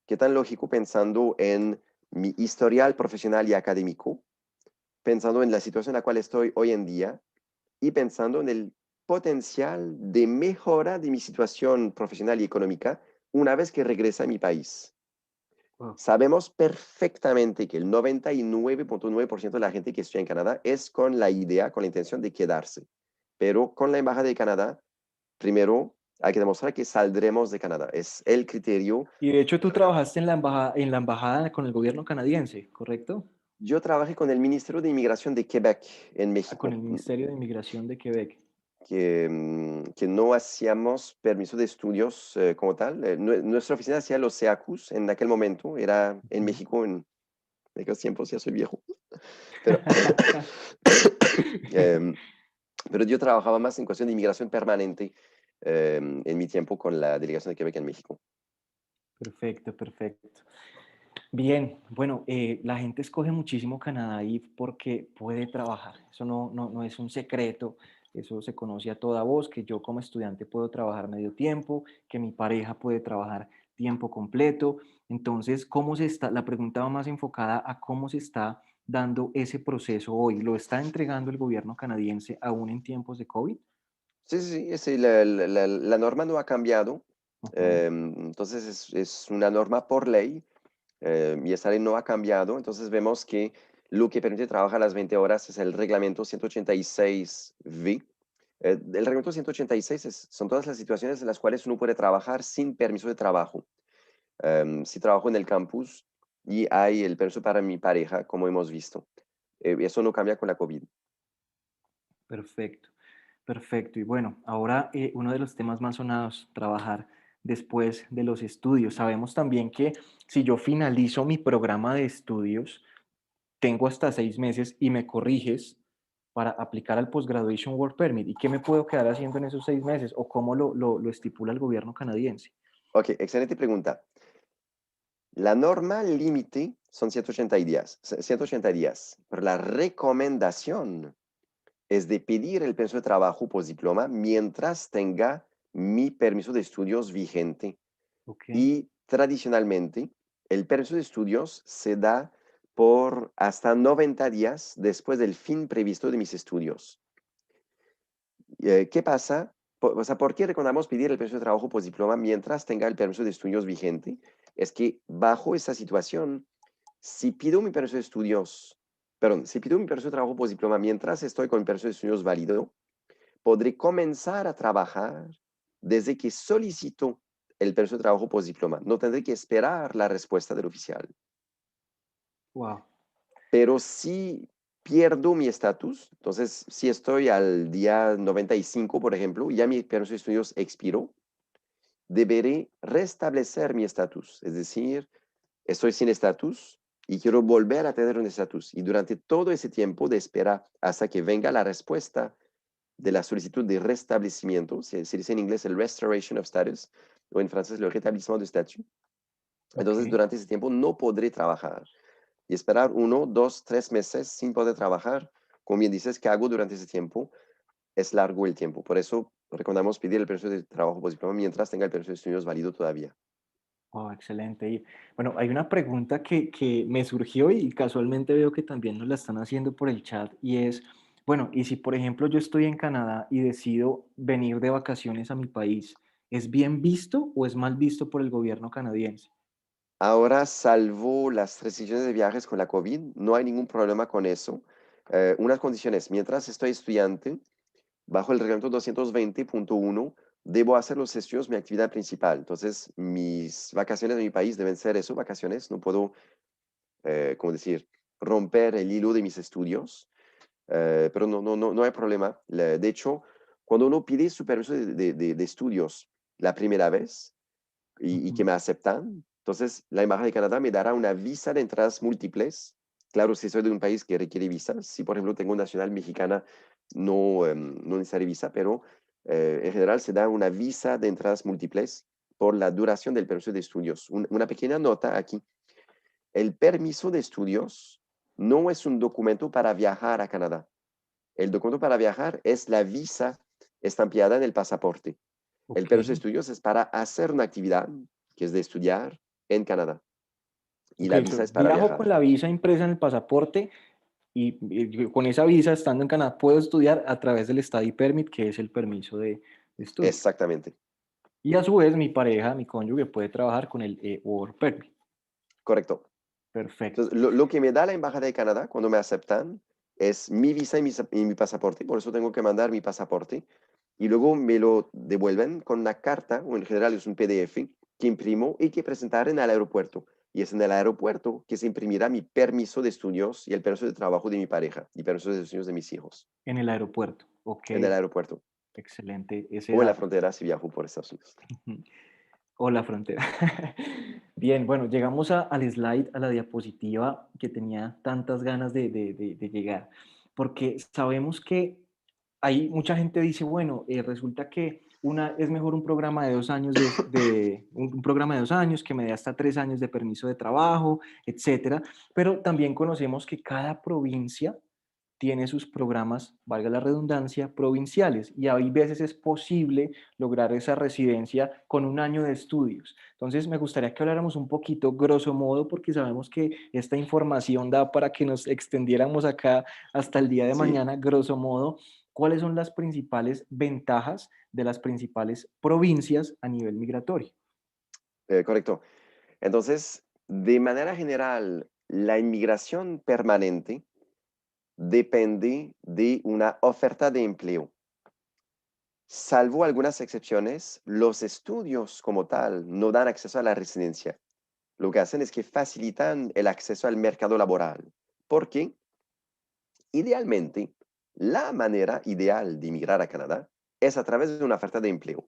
Qué tan lógico pensando en mi historial profesional y académico, pensando en la situación en la cual estoy hoy en día y pensando en el potencial de mejora de mi situación profesional y económica una vez que regrese a mi país. Wow. Sabemos perfectamente que el 99.9% de la gente que estudia en Canadá es con la idea, con la intención de quedarse. Pero con la Embajada de Canadá, primero hay que demostrar que saldremos de Canadá. Es el criterio. Y de hecho tú trabajaste en la embajada con el gobierno canadiense, ¿correcto? Yo trabajé con el Ministerio de Inmigración de Quebec en Ah, con México, el Ministerio de Inmigración de Quebec. que no hacíamos permiso de estudios como tal. Nuestra oficina hacía los SEACUS en aquel momento, era en Ujú. México en aquellos tiempos, ya soy viejo. Pero, em, pero yo trabajaba más en cuestión de inmigración permanente en mi tiempo con la delegación de Quebec en México. Perfecto, perfecto. Bien, bueno, la gente escoge muchísimo Canadá ahí porque puede trabajar. Eso no es un secreto, eso se conoce a toda voz, que yo como estudiante puedo trabajar medio tiempo, que mi pareja puede trabajar tiempo completo. Entonces, la pregunta va más enfocada a cómo se está dando ese proceso hoy. ¿Lo está entregando el gobierno canadiense aún en tiempos de COVID? Sí, sí, sí, la norma no ha cambiado. Ujú. Entonces es una norma por ley y esa ley no ha cambiado. Entonces vemos que lo que permite trabajar las 20 horas es el reglamento 186V. El reglamento 186 son todas las situaciones en las cuales uno puede trabajar sin permiso de trabajo. Si trabajo en el campus y hay el permiso para mi pareja, como hemos visto. Eso no cambia con la COVID. Perfecto, perfecto. Y bueno, ahora uno de los temas más sonados, trabajar después de los estudios. Sabemos también que si yo finalizo mi programa de estudios, tengo hasta 6 meses y me corriges para aplicar al Postgraduation Work Permit. ¿Y qué me puedo quedar haciendo en esos 6 meses? ¿O cómo lo estipula el gobierno canadiense? Ok, excelente pregunta. La norma límite son 180 días, 180 días, pero la recomendación es de pedir el permiso de trabajo postdiploma mientras tenga mi permiso de estudios vigente. Ok, Y tradicionalmente, el permiso de estudios se da por hasta 90 días después del fin previsto de mis estudios. ¿Qué pasa? O sea, ¿por qué recomendamos pedir el permiso de trabajo postdiploma mientras tenga el permiso de estudios vigente? Es que bajo esta situación, si pido mi permiso de estudios, perdón, si pido mi permiso de trabajo postdiploma mientras estoy con mi permiso de estudios válido, podré comenzar a trabajar desde que solicito el permiso de trabajo postdiploma. No tendré que esperar la respuesta del oficial. wow, Pero si pierdo mi estatus, entonces si estoy al día 95, por ejemplo, ya mi permiso de estudios expiró, deberé restablecer mi estatus. Es decir, estoy sin estatus y quiero volver a tener un estatus. Y durante todo ese tiempo de espera hasta que venga la respuesta de la solicitud de restablecimiento, se dice en inglés el restoration of status, o en francés el rétablissement de statut. ok. Entonces, durante ese tiempo no podré trabajar. Y esperar 1, 2, 3 meses sin poder trabajar, como bien dices, ¿qué hago durante ese tiempo? Es largo el tiempo. Por eso recomendamos pedir el permiso de trabajo postdiploma mientras tenga el permiso de estudios válido todavía. Oh, excelente. Y bueno, hay una pregunta que me surgió y casualmente veo que también nos la están haciendo por el chat y es, bueno, y si por ejemplo yo estoy en Canadá y decido venir de vacaciones a mi país, ¿es bien visto o es mal visto por el gobierno canadiense? Ahora, salvo las restricciones de viajes con la COVID, no hay ningún problema con eso. Unas condiciones, mientras estoy estudiante, bajo el reglamento 220.1, debo hacer los estudios mi actividad principal. Entonces, mis vacaciones de mi país deben ser eso, vacaciones. No puedo, ¿cómo decir?, romper el hilo de mis estudios. Pero no hay problema. De hecho, cuando uno pide su permiso de estudios la primera vez y que Ujú. me aceptan, entonces la Embajada de Canadá me dará una visa de entradas múltiples. Claro, si soy de un país que requiere visas, si por ejemplo tengo nacional mexicana, no necesitaré visa, pero en general se da una visa de entradas múltiples por la duración del permiso de estudios. Una pequeña nota aquí. El permiso de estudios no es un documento para viajar a Canadá. El documento para viajar es la visa estampiada en el pasaporte. El Ok, permiso de estudios es para hacer una actividad, que es de estudiar en Canadá. Y ok, la visa es para viajo viajar. con la visa impresa en el pasaporte y con esa visa estando en Canadá puedo estudiar a través del Study Permit, que es el permiso de estudio. Exactamente. Y a su vez mi pareja, mi cónyuge puede trabajar con el Work Permit. Correcto. Perfecto. Entonces, lo que me da la Embajada de Canadá cuando me aceptan es mi visa y mi pasaporte. Por eso tengo que mandar mi pasaporte. Y luego me lo devuelven con una carta, o en general es un PDF, que imprimo y que presentar en el aeropuerto. Y es en el aeropuerto que se imprimirá mi permiso de estudios y el permiso de trabajo de mi pareja y permiso de estudios de mis hijos. En el aeropuerto. Ok, En el aeropuerto. excelente ese O en la dato. frontera si viajo por Estados Unidos. Ujú. O la frontera. Bien, bueno, llegamos al slide, a la diapositiva que tenía tantas ganas de llegar, porque sabemos que hay mucha gente dice, bueno, resulta que es mejor un programa de 2 años un programa de 2 años que me dé hasta 3 años de permiso de trabajo, etcétera. Pero también conocemos que cada provincia tiene sus programas, valga la redundancia, provinciales y hay veces es posible lograr esa residencia con 1 año de estudios. Entonces, me gustaría que habláramos un poquito, grosso modo, porque sabemos que esta información da para que nos extendiéramos acá hasta el día de Sí, mañana, grosso modo, cuáles son las principales ventajas de las principales provincias a nivel migratorio. correcto. Entonces, de manera general, la inmigración permanente depende de una oferta de empleo. Salvo algunas excepciones, los estudios como tal no dan acceso a la residencia. Lo que hacen es que facilitan el acceso al mercado laboral. Porque, idealmente, la manera ideal de emigrar a Canadá es a través de una oferta de empleo.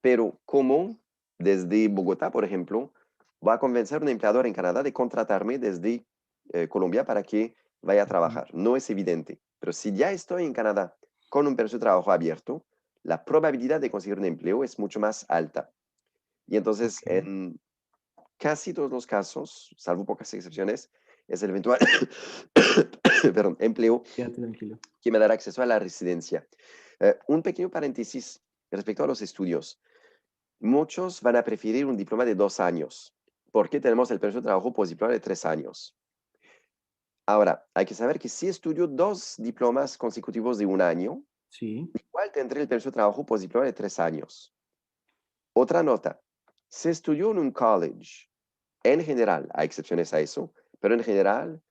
Pero, ¿cómo desde Bogotá, por ejemplo, va a convencer a un empleador en Canadá de contratarme desde Colombia para que vaya a Ujú. trabajar? No es evidente. Pero si ya estoy en Canadá con un permiso de trabajo abierto, la probabilidad de conseguir un empleo es mucho más alta. Y entonces, Ok, en casi todos los casos, salvo pocas excepciones, es el eventual perdón, empleo quédate tranquilo. que me dará acceso a la residencia. Un pequeño paréntesis respecto a los estudios. Muchos van a preferir un diploma de 2 años, porque tenemos el permiso de trabajo postdiploma de 3 años. Ahora, hay que saber que si estudio 2 diplomas consecutivos de 1 año, Sí, igual tendré el permiso de trabajo postdiploma de 3 años. Otra nota, se estudió en un college, en general, hay excepciones a eso, pero en general,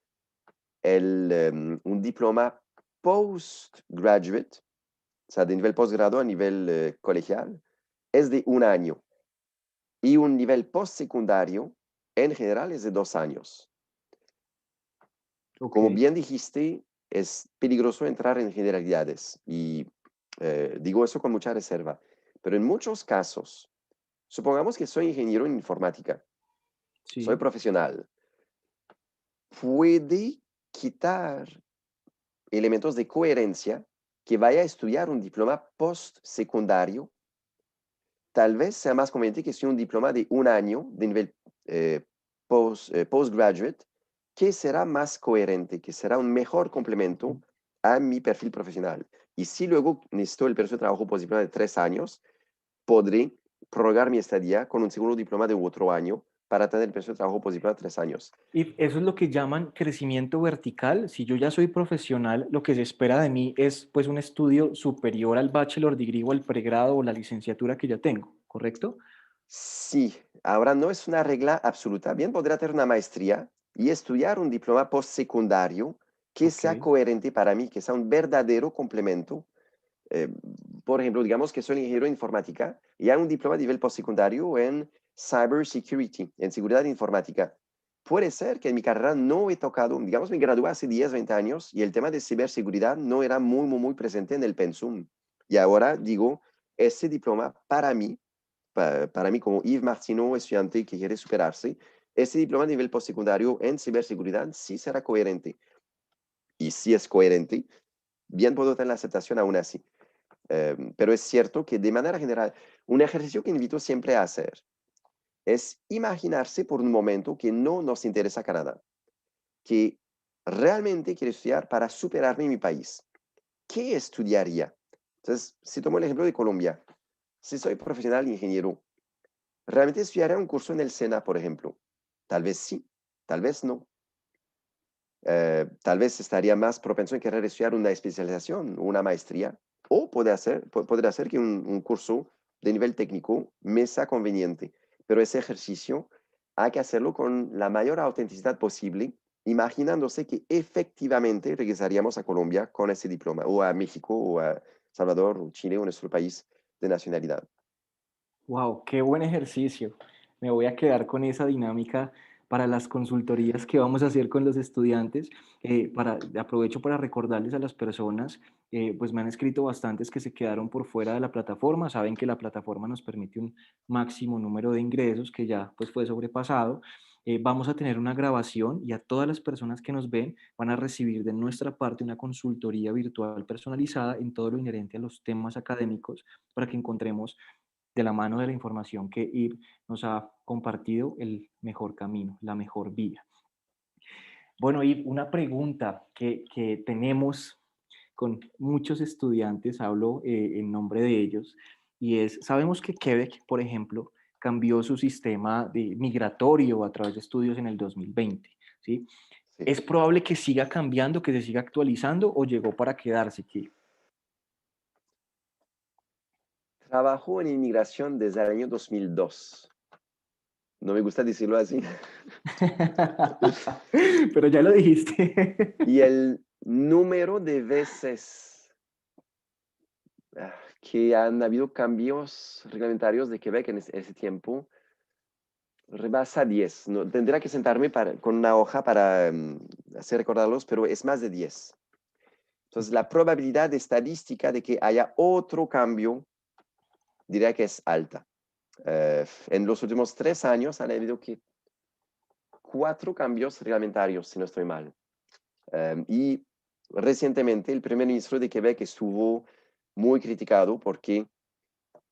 un diploma postgraduate, o sea, de nivel posgrado a nivel colegial, es de 1 año. Y un nivel postsecundario, en general, es de 2 años. ok. Como bien dijiste, es peligroso entrar en generalidades y digo eso con mucha reserva. Pero en muchos casos, supongamos que soy ingeniero en informática, soy Sí, profesional, puede quitar elementos de coherencia que vaya a estudiar un diploma postsecundario. Tal vez sea más conveniente que sea un diploma de 1 año de nivel eh, postgraduate, que será más coherente, que será un mejor complemento a mi perfil profesional. Y si luego necesito el permiso de trabajo postdiploma de 3 años, podré prorrogar mi estadía con un segundo diploma de otro año para tener el permiso de trabajo postdiploma de 3 años. y eso es lo que llaman crecimiento vertical. Si yo ya soy profesional, lo que se espera de mí es pues un estudio superior al bachelor degree o al pregrado o la licenciatura que ya tengo, ¿correcto? Sí, ahora no es una regla absoluta. Bien, podría tener una maestría y estudiar un diploma postsecundario que Ok, sea coherente para mí, que sea un verdadero complemento. Eh, por ejemplo, digamos que soy ingeniero en informática y hay un diploma de nivel postsecundario en cyber security, en seguridad informática. Puede ser que en mi carrera no he tocado, digamos, me gradué hace 10, 20 años y el tema de ciberseguridad no era muy, muy, muy presente en el pensum. Y ahora digo, ese diploma para mí como Yves Martineau, estudiante que quiere superarse, ese diploma de nivel postsecundario en ciberseguridad sí será coherente. Y si es coherente, bien puedo tener la aceptación aún así. Pero es cierto que de manera general, un ejercicio que invito siempre a hacer es imaginarse por un momento que no nos interesa Canadá, que realmente quiero estudiar para superarme en mi país. ¿Qué estudiaría? Entonces, si tomo el ejemplo de Colombia, si soy profesional ingeniero, ¿realmente estudiaría un curso en el SENA, por ejemplo? Tal vez sí, tal vez no. Tal vez estaría más propenso en querer estudiar una especialización, una maestría, o podría ser que un curso de nivel técnico me sea conveniente, pero ese ejercicio hay que hacerlo con la mayor autenticidad posible, imaginándose que efectivamente regresaríamos a Colombia con ese diploma, o a México, o a Salvador, o Chile, o nuestro país de nacionalidad. wow, qué buen ejercicio. Me voy a quedar con esa dinámica para las consultorías que vamos a hacer con los estudiantes. Aprovecho para recordarles a las personas, pues me han escrito bastantes que se quedaron por fuera de la plataforma. Saben que la plataforma nos permite un máximo número de ingresos que ya pues fue sobrepasado. Vamos a tener una grabación y a todas las personas que nos ven van a recibir de nuestra parte una consultoría virtual personalizada en todo lo inherente a los temas académicos para que encontremos de la mano de la información que IB nos ha compartido el mejor camino, la mejor vía. Bueno, IB, una pregunta que tenemos con muchos estudiantes, hablo en nombre de ellos, y es, sabemos que Quebec, por ejemplo, cambió su sistema de migratorio a través de estudios en el 2020, ¿sí? Sí. ¿Es probable que siga cambiando, que se siga actualizando o llegó para quedarse aquí? Trabajo en inmigración desde el año 2002. No me gusta decirlo así. Pero ya lo dijiste. Y el número de veces que han habido cambios reglamentarios de Quebec en ese tiempo rebasa 10. No, tendría que sentarme con una hoja para hacer recordarlos, pero es más de 10. Entonces, la probabilidad estadística de que haya otro cambio, diría que es alta. En los últimos 3 años han habido que 4 cambios reglamentarios, si no estoy mal. Y recientemente el primer ministro de Quebec estuvo muy criticado porque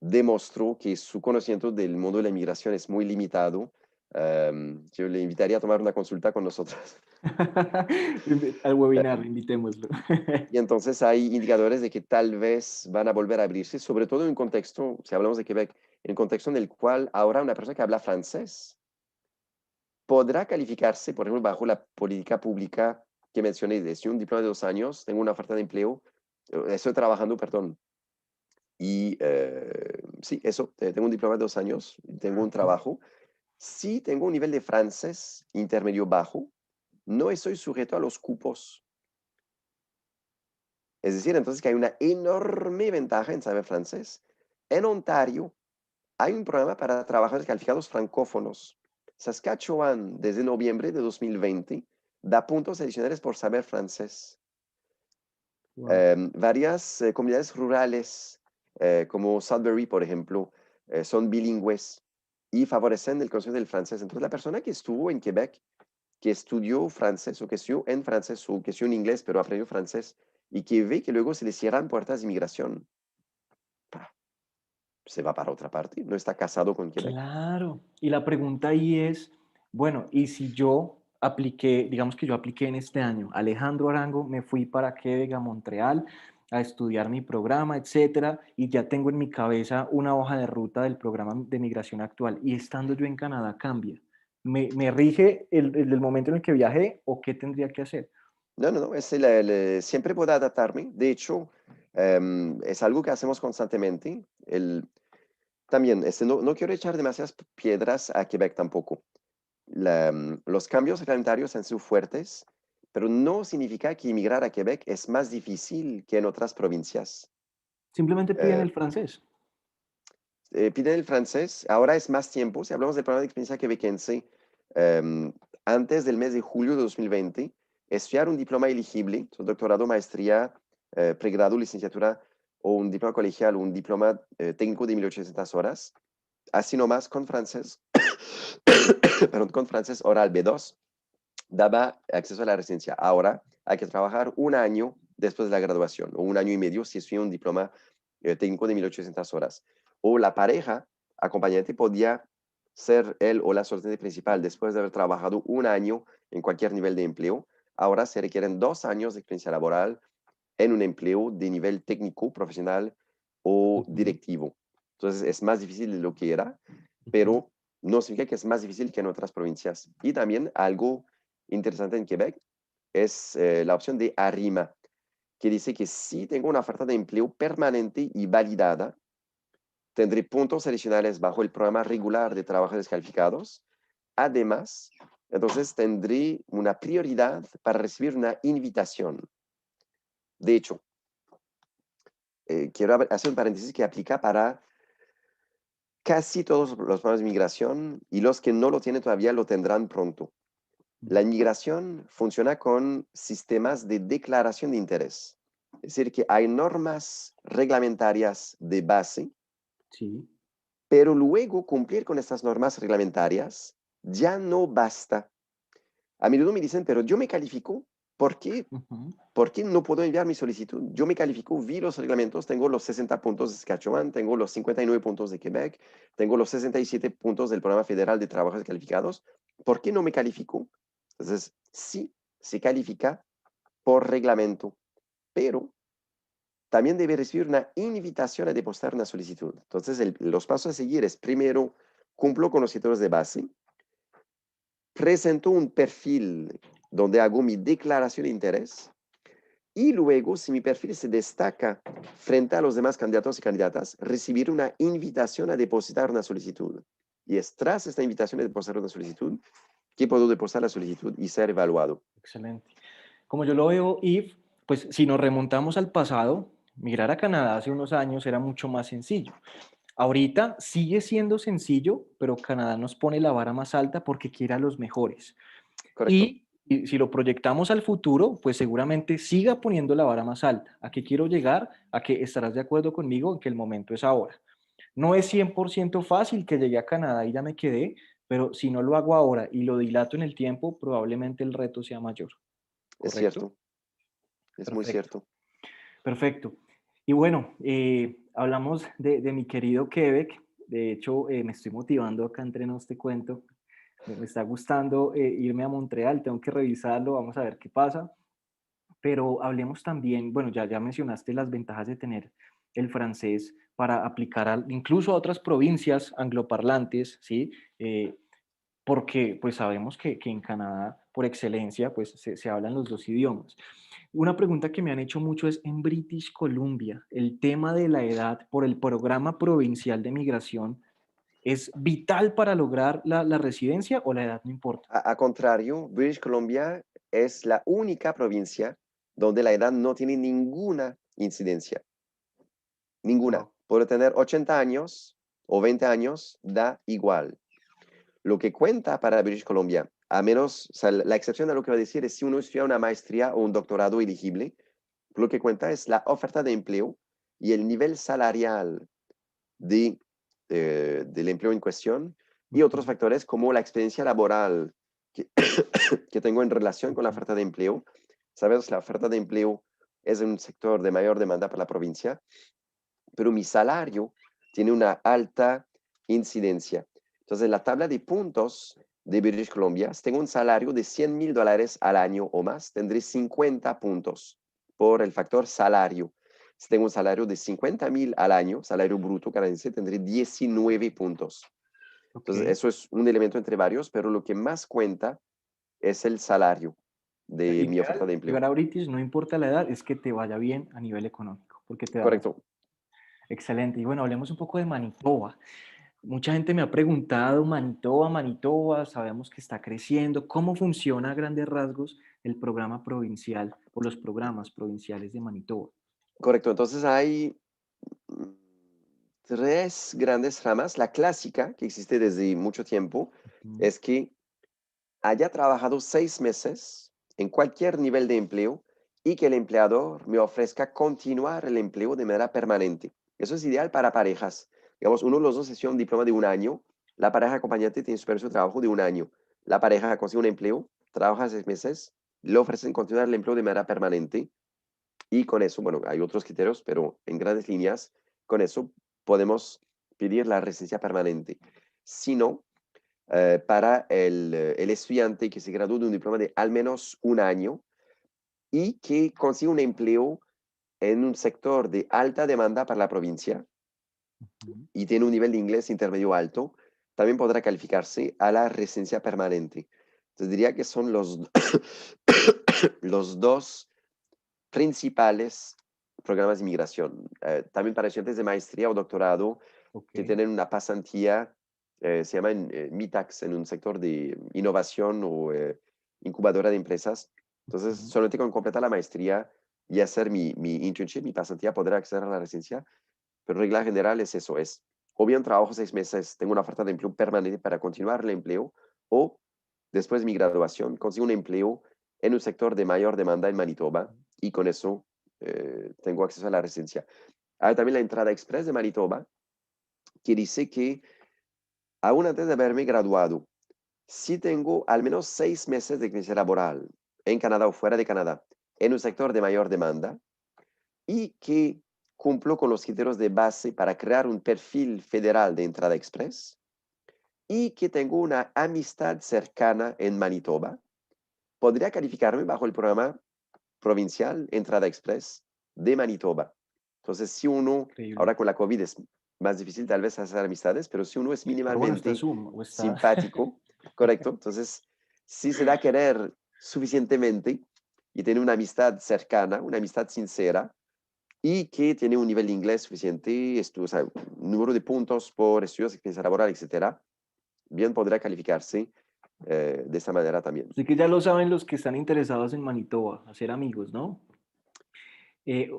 demostró que su conocimiento del mundo de la inmigración es muy limitado. Yo le invitaría a tomar una consulta con nosotros. Al webinar, invitémoslo. Y entonces hay indicadores de que tal vez van a volver a abrirse, sobre todo en un contexto, si hablamos de Quebec, en un contexto en el cual ahora una persona que habla francés podrá calificarse, por ejemplo, bajo la política pública que mencioné, de si un diploma de 2 años, tengo una oferta de empleo, estoy trabajando, perdón, y sí, eso, tengo un diploma de 2 años, tengo un trabajo. Si tengo un nivel de francés intermedio bajo, no estoy sujeto a los cupos. Es decir, entonces que hay una enorme ventaja en saber francés. En Ontario hay un programa para trabajadores calificados francófonos. Saskatchewan, desde noviembre de 2020, da puntos adicionales por saber francés. Wow. Varias comunidades rurales, como Sudbury, por ejemplo, son bilingües y favorecen el conocimiento del francés. Entonces, la persona que estuvo en Quebec, que estudió francés o que estudió en francés o que estudió en inglés, pero aprendió francés y que ve que luego se le cierran puertas de inmigración, se va para otra parte, no está casado con Quebec. Claro. Y la pregunta ahí es, bueno, ¿y si yo apliqué, digamos que yo apliqué en este año, Alejandro Arango, me fui para Quebec, a Montreal, a estudiar mi programa, etcétera, y ya tengo en mi cabeza una hoja de ruta del programa de migración actual, y estando yo en Canadá cambia? ¿Me rige el del momento en el que viajé o qué tendría que hacer? No, no, no, siempre puedo adaptarme. De hecho, es algo que hacemos constantemente. También, no quiero echar demasiadas piedras a Quebec tampoco. Los cambios reglamentarios han sido fuertes, pero no significa que emigrar a Quebec es más difícil que en otras provincias. Simplemente piden Eh, el francés. Piden el francés, ahora es más tiempo. Si hablamos del programa de experiencia quebequense, antes del mes de julio de 2020, estudiar un diploma elegible, su doctorado, maestría, pregrado, licenciatura o un diploma colegial o un diploma técnico de 1800 horas, así nomás con francés, perdón, con francés oral B2, daba acceso a la residencia. Ahora hay que trabajar un año después de la graduación o un año y medio si estudia un diploma técnico de 1800 horas. O la pareja acompañante podía ser él o la sostenente principal después de haber trabajado un año en cualquier nivel de empleo. Ahora se requieren 2 años de experiencia laboral en un empleo de nivel técnico, profesional o Ujú, directivo. Entonces es más difícil de lo que era, ujú. pero no significa que es más difícil que en otras provincias. Y también algo interesante en Quebec es la opción de ARIMA, que dice que si tengo una oferta de empleo permanente y validada, tendré puntos adicionales bajo el programa regular de trabajos calificados. Además, entonces tendré una prioridad para recibir una invitación. De hecho, quiero hacer un paréntesis que aplica para casi todos los programas de migración y los que no lo tienen todavía lo tendrán pronto. La inmigración funciona con sistemas de declaración de interés. Es decir, que hay normas reglamentarias de base, Sí. pero luego cumplir con estas normas reglamentarias ya no basta. A menudo me dicen, pero yo me califico, ¿por qué? Ujú. ¿Por qué no puedo enviar mi solicitud? Yo me califico, vi los reglamentos, tengo los 60 puntos de Saskatchewan, tengo los 59 puntos de Quebec, tengo los 67 puntos del Programa Federal de Trabajos Calificados. ¿Por qué no me califico? Entonces, sí, se califica por reglamento, pero también debe recibir una invitación a depositar una solicitud. Entonces, los pasos a seguir es, primero, cumplo con los criterios de base, presento un perfil donde hago mi declaración de interés, y luego, si mi perfil se destaca frente a los demás candidatos y candidatas, recibir una invitación a depositar una solicitud. Y es tras esta invitación a depositar una solicitud que puedo depositar la solicitud y ser evaluado. Excelente. Como yo lo veo, Yves, pues si nos remontamos al pasado, migrar a Canadá hace unos años era mucho más sencillo. Ahorita sigue siendo sencillo, pero Canadá nos pone la vara más alta porque quiere a los mejores. Correcto. Y si lo proyectamos al futuro, pues seguramente siga poniendo la vara más alta. ¿A qué quiero llegar? A que estarás de acuerdo conmigo en que el momento es ahora. No es 100% fácil que llegue a Canadá y ya me quedé, pero si no lo hago ahora y lo dilato en el tiempo, probablemente el reto sea mayor. Es ¿Correcto? cierto, es muy Perfecto. cierto. Perfecto. Y bueno, hablamos de mi querido Quebec. De hecho, me estoy motivando acá entre nos, te cuento. Me está gustando irme a Montreal, tengo que revisarlo, vamos a ver qué pasa. Pero hablemos también, bueno, ya mencionaste las ventajas de tener el francés para aplicar incluso a otras provincias angloparlantes, ¿sí? Porque pues sabemos que en Canadá, por excelencia, pues se hablan los dos idiomas. Una pregunta que me han hecho mucho es en British Columbia, el tema de la edad por el programa provincial de migración, ¿es vital para lograr la residencia o la edad no importa? A contrario, British Columbia es la única provincia donde la edad no tiene ninguna incidencia, ninguna. Wow. Puede tener 80 años o 20 años, da igual. Lo que cuenta para British Columbia, a menos, o sea, la excepción a lo que va a decir es si uno estudia una maestría o un doctorado elegible, lo que cuenta es la oferta de empleo y el nivel salarial de, del empleo en cuestión y otros Ujú, factores como la experiencia laboral que, que tengo en relación con la ujú. oferta de empleo. Sabes, la oferta de empleo es un sector de mayor demanda para la provincia, pero mi salario tiene una alta incidencia. Entonces, la tabla de puntos de British Columbia, si tengo un salario de $100,000 al año o más, tendré 50 puntos por el factor salario. Si tengo un salario de 50,000 al año, salario bruto canadiense, tendré 19 puntos. Ok. Entonces, eso es un elemento entre varios, pero lo que más cuenta es el salario O sea, de mi oferta ideal, de llegar empleo. a British, no importa la edad, es que te vaya bien a nivel económico, porque te da más. Correcto. Excelente. Y bueno, hablemos un poco de Manitoba. Mucha gente me ha preguntado, Manitoba, Manitoba, sabemos que está creciendo. ¿Cómo funciona a grandes rasgos el programa provincial o los programas provinciales de Manitoba? Correcto. Entonces, hay mm, tres grandes ramas. La clásica, que existe desde mucho tiempo, Ujú, es que haya trabajado 6 meses en cualquier nivel de empleo y que el empleador me ofrezca continuar el empleo de manera permanente. Eso es ideal para parejas. Digamos, uno de los dos estudia un diploma de un año, la pareja acompañante tiene su permiso de trabajo de un año. La pareja consigue un empleo, trabaja 6 meses, le ofrecen continuar el empleo de manera permanente y con eso, bueno, hay otros criterios, pero en grandes líneas, con eso podemos pedir la residencia permanente. Si no, para el estudiante que se graduó de un diploma de al menos un año y que consigue un empleo en un sector de alta demanda para la provincia ujú. y tiene un nivel de inglés intermedio alto, también podrá calificarse a la residencia permanente. Entonces diría que son los, los dos principales programas de inmigración. También para estudiantes de maestría o doctorado Ok. que tienen una pasantía, se llaman MITAX, en un sector de innovación o incubadora de empresas. Entonces, Ujú. solamente con completar la maestría y hacer mi internship, mi pasantía, podré acceder a la residencia. Pero regla general es eso, es o bien trabajo 6 meses, tengo una oferta de empleo permanente para continuar el empleo, o después de mi graduación consigo un empleo en un sector de mayor demanda en Manitoba y con eso tengo acceso a la residencia. Hay también la entrada express de Manitoba, que dice que aún antes de haberme graduado, si tengo al menos 6 meses de experiencia laboral en Canadá o fuera de Canadá, en un sector de mayor demanda, y que cumplo con los criterios de base para crear un perfil federal de entrada express, y que tengo una amistad cercana en Manitoba, podría calificarme bajo el programa provincial Entrada Express de Manitoba. Entonces, si uno, Increíble. ahora con la COVID es más difícil tal vez hacer amistades, pero si uno es Pero bueno, está mínimamente Zoom o está... simpático, correcto, entonces si se da a querer suficientemente y tiene una amistad cercana, una amistad sincera y que tiene un nivel de inglés suficiente, o sea, número de puntos por estudios, experiencia laboral, etcétera, bien podrá calificarse de esta manera también. Así que ya lo saben los que están interesados en Manitoba, hacer amigos, ¿no? Eh,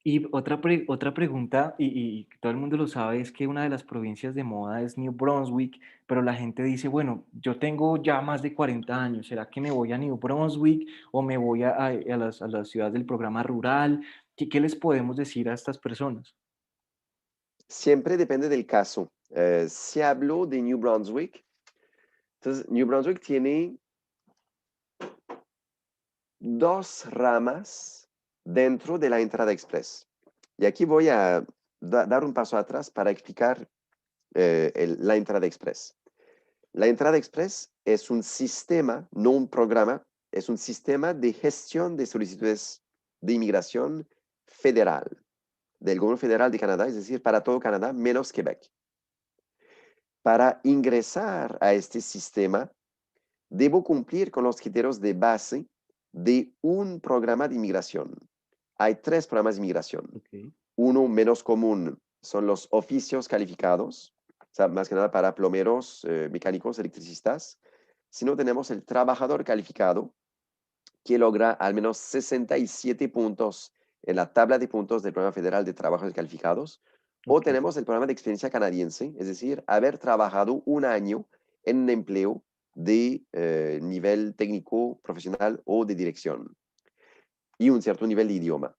y otra pregunta, y todo el mundo lo sabe, es que una de las provincias de moda es New Brunswick, pero la gente dice, bueno, yo tengo ya más de 40 años, ¿será que me voy a New Brunswick o me voy a las ciudades del programa rural? ¿Qué les podemos decir a estas personas? Siempre depende del caso. Si hablo de New Brunswick, entonces New Brunswick tiene dos ramas dentro de la entrada express. Y aquí voy a dar un paso atrás para explicar la entrada express. La entrada express es un sistema, no un programa, es un sistema de gestión de solicitudes de inmigración federal, del gobierno federal de Canadá, es decir, para todo Canadá menos Quebec. Para ingresar a este sistema, debo cumplir con los criterios de base de un programa de inmigración. Hay 3 programas de inmigración. Ok, Uno menos común son los oficios calificados, o sea, más que nada para plomeros, mecánicos, electricistas. Si no, tenemos el trabajador calificado, que logra al menos 67 puntos en la tabla de puntos del Programa Federal de Trabajos Calificados. O ok, tenemos el programa de experiencia canadiense, es decir, haber trabajado un año en un empleo de nivel técnico, profesional o de dirección y un cierto nivel de idioma.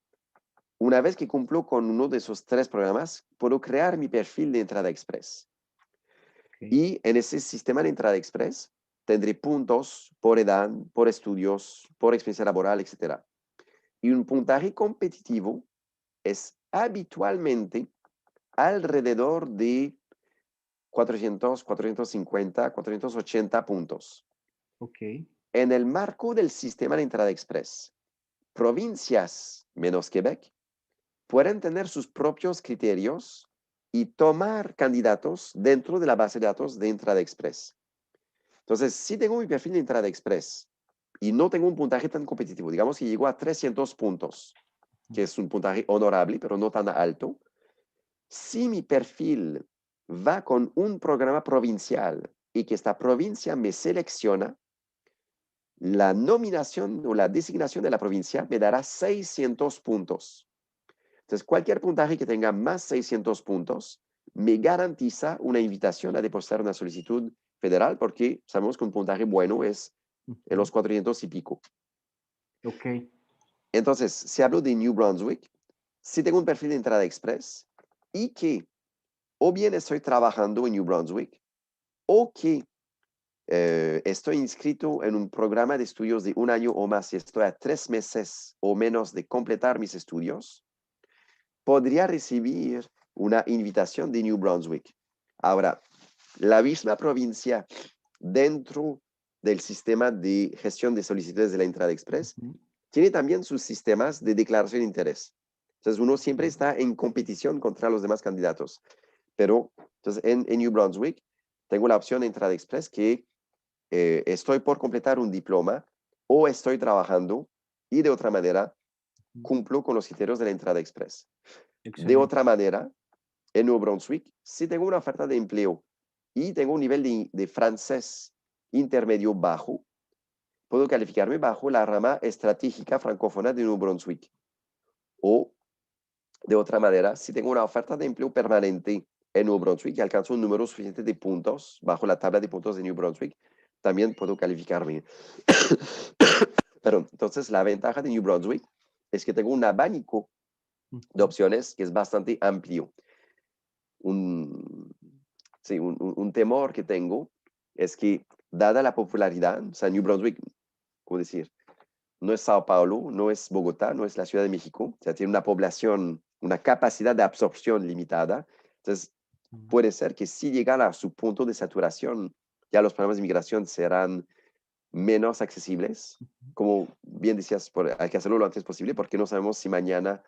Una vez que cumplo con uno de esos 3 programas, puedo crear mi perfil de entrada express. ok, Y en ese sistema de entrada express tendré puntos por edad, por estudios, por experiencia laboral, etc. Y un puntaje competitivo es habitualmente alrededor de 400, 450, 480 puntos. ok, En el marco del sistema de entrada express, provincias menos Quebec pueden tener sus propios criterios y tomar candidatos dentro de la base de datos de entrada express. Entonces, si tengo mi perfil de entrada express y no tengo un puntaje tan competitivo, digamos que llego a 300 puntos, que es un puntaje honorable, pero no tan alto, si mi perfil va con un programa provincial y que esta provincia me selecciona, la nominación o la designación de la provincia me dará 600 puntos. Entonces, cualquier puntaje que tenga más 600 puntos me garantiza una invitación a depositar una solicitud federal porque sabemos que un puntaje bueno es en ujú, los 400 y pico. ok, Entonces, si hablo de New Brunswick, si tengo un perfil de entrada express y que o bien estoy trabajando en New Brunswick o que estoy inscrito en un programa de estudios de un año o más y estoy a 3 meses o menos de completar mis estudios, podría recibir una invitación de New Brunswick. Ahora, la misma provincia dentro del sistema de gestión de solicitudes de la entrada express ujú, tiene también sus sistemas de declaración de interés. Entonces, uno siempre ok, está en competición contra los demás candidatos. Pero, entonces, en New Brunswick, tengo la opción de entrada express que estoy por completar un diploma o estoy trabajando y de otra manera ujú, cumplo con los criterios de la entrada express. De excelente. otra manera, en Nuevo Brunswick, si tengo una oferta de empleo y tengo un nivel de francés intermedio bajo, puedo calificarme bajo la rama estratégica francófona de Nuevo Brunswick. O, de otra manera, si tengo una oferta de empleo permanente en Nuevo Brunswick y alcanzo un número suficiente de puntos bajo la tabla de puntos de New Brunswick, también puedo calificarme. Pero entonces la ventaja de New Brunswick es que tengo un abanico de Ujú, opciones que es bastante amplio. Un, sí, un temor que tengo es que, dada la popularidad, o sea, New Brunswick, ¿cómo decir? No es Sao Paulo, no es Bogotá, no es la Ciudad de México, o sea, tiene una población, una capacidad de absorción limitada. Entonces, ujú, puede ser que si llegara a su punto de saturación, ya los programas de migración serán menos accesibles. ujú. Como bien decías, hay que hacerlo lo antes posible porque no sabemos si mañana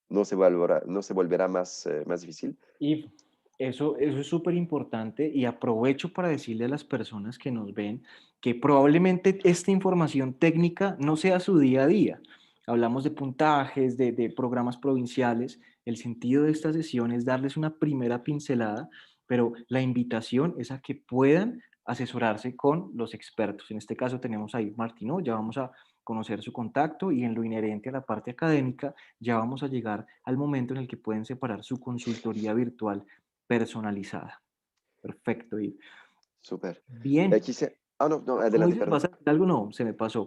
no se volverá más difícil. Y eso es súper importante y aprovecho para decirle a las personas que nos ven que probablemente esta información técnica no sea su día a día. Hablamos de puntajes, de programas provinciales. El sentido de esta sesión es darles una primera pincelada, pero la invitación es a que puedan asesorarse con los expertos. En este caso tenemos ahí Martino, ya vamos a conocer su contacto y en lo inherente a la parte académica ya vamos a llegar al momento en el que pueden separar su consultoría virtual personalizada. Perfecto. Y Súper. bien, No, no, ¿cómo adelante, dices? ¿Vas perdón. a decir algo? No, se me pasó.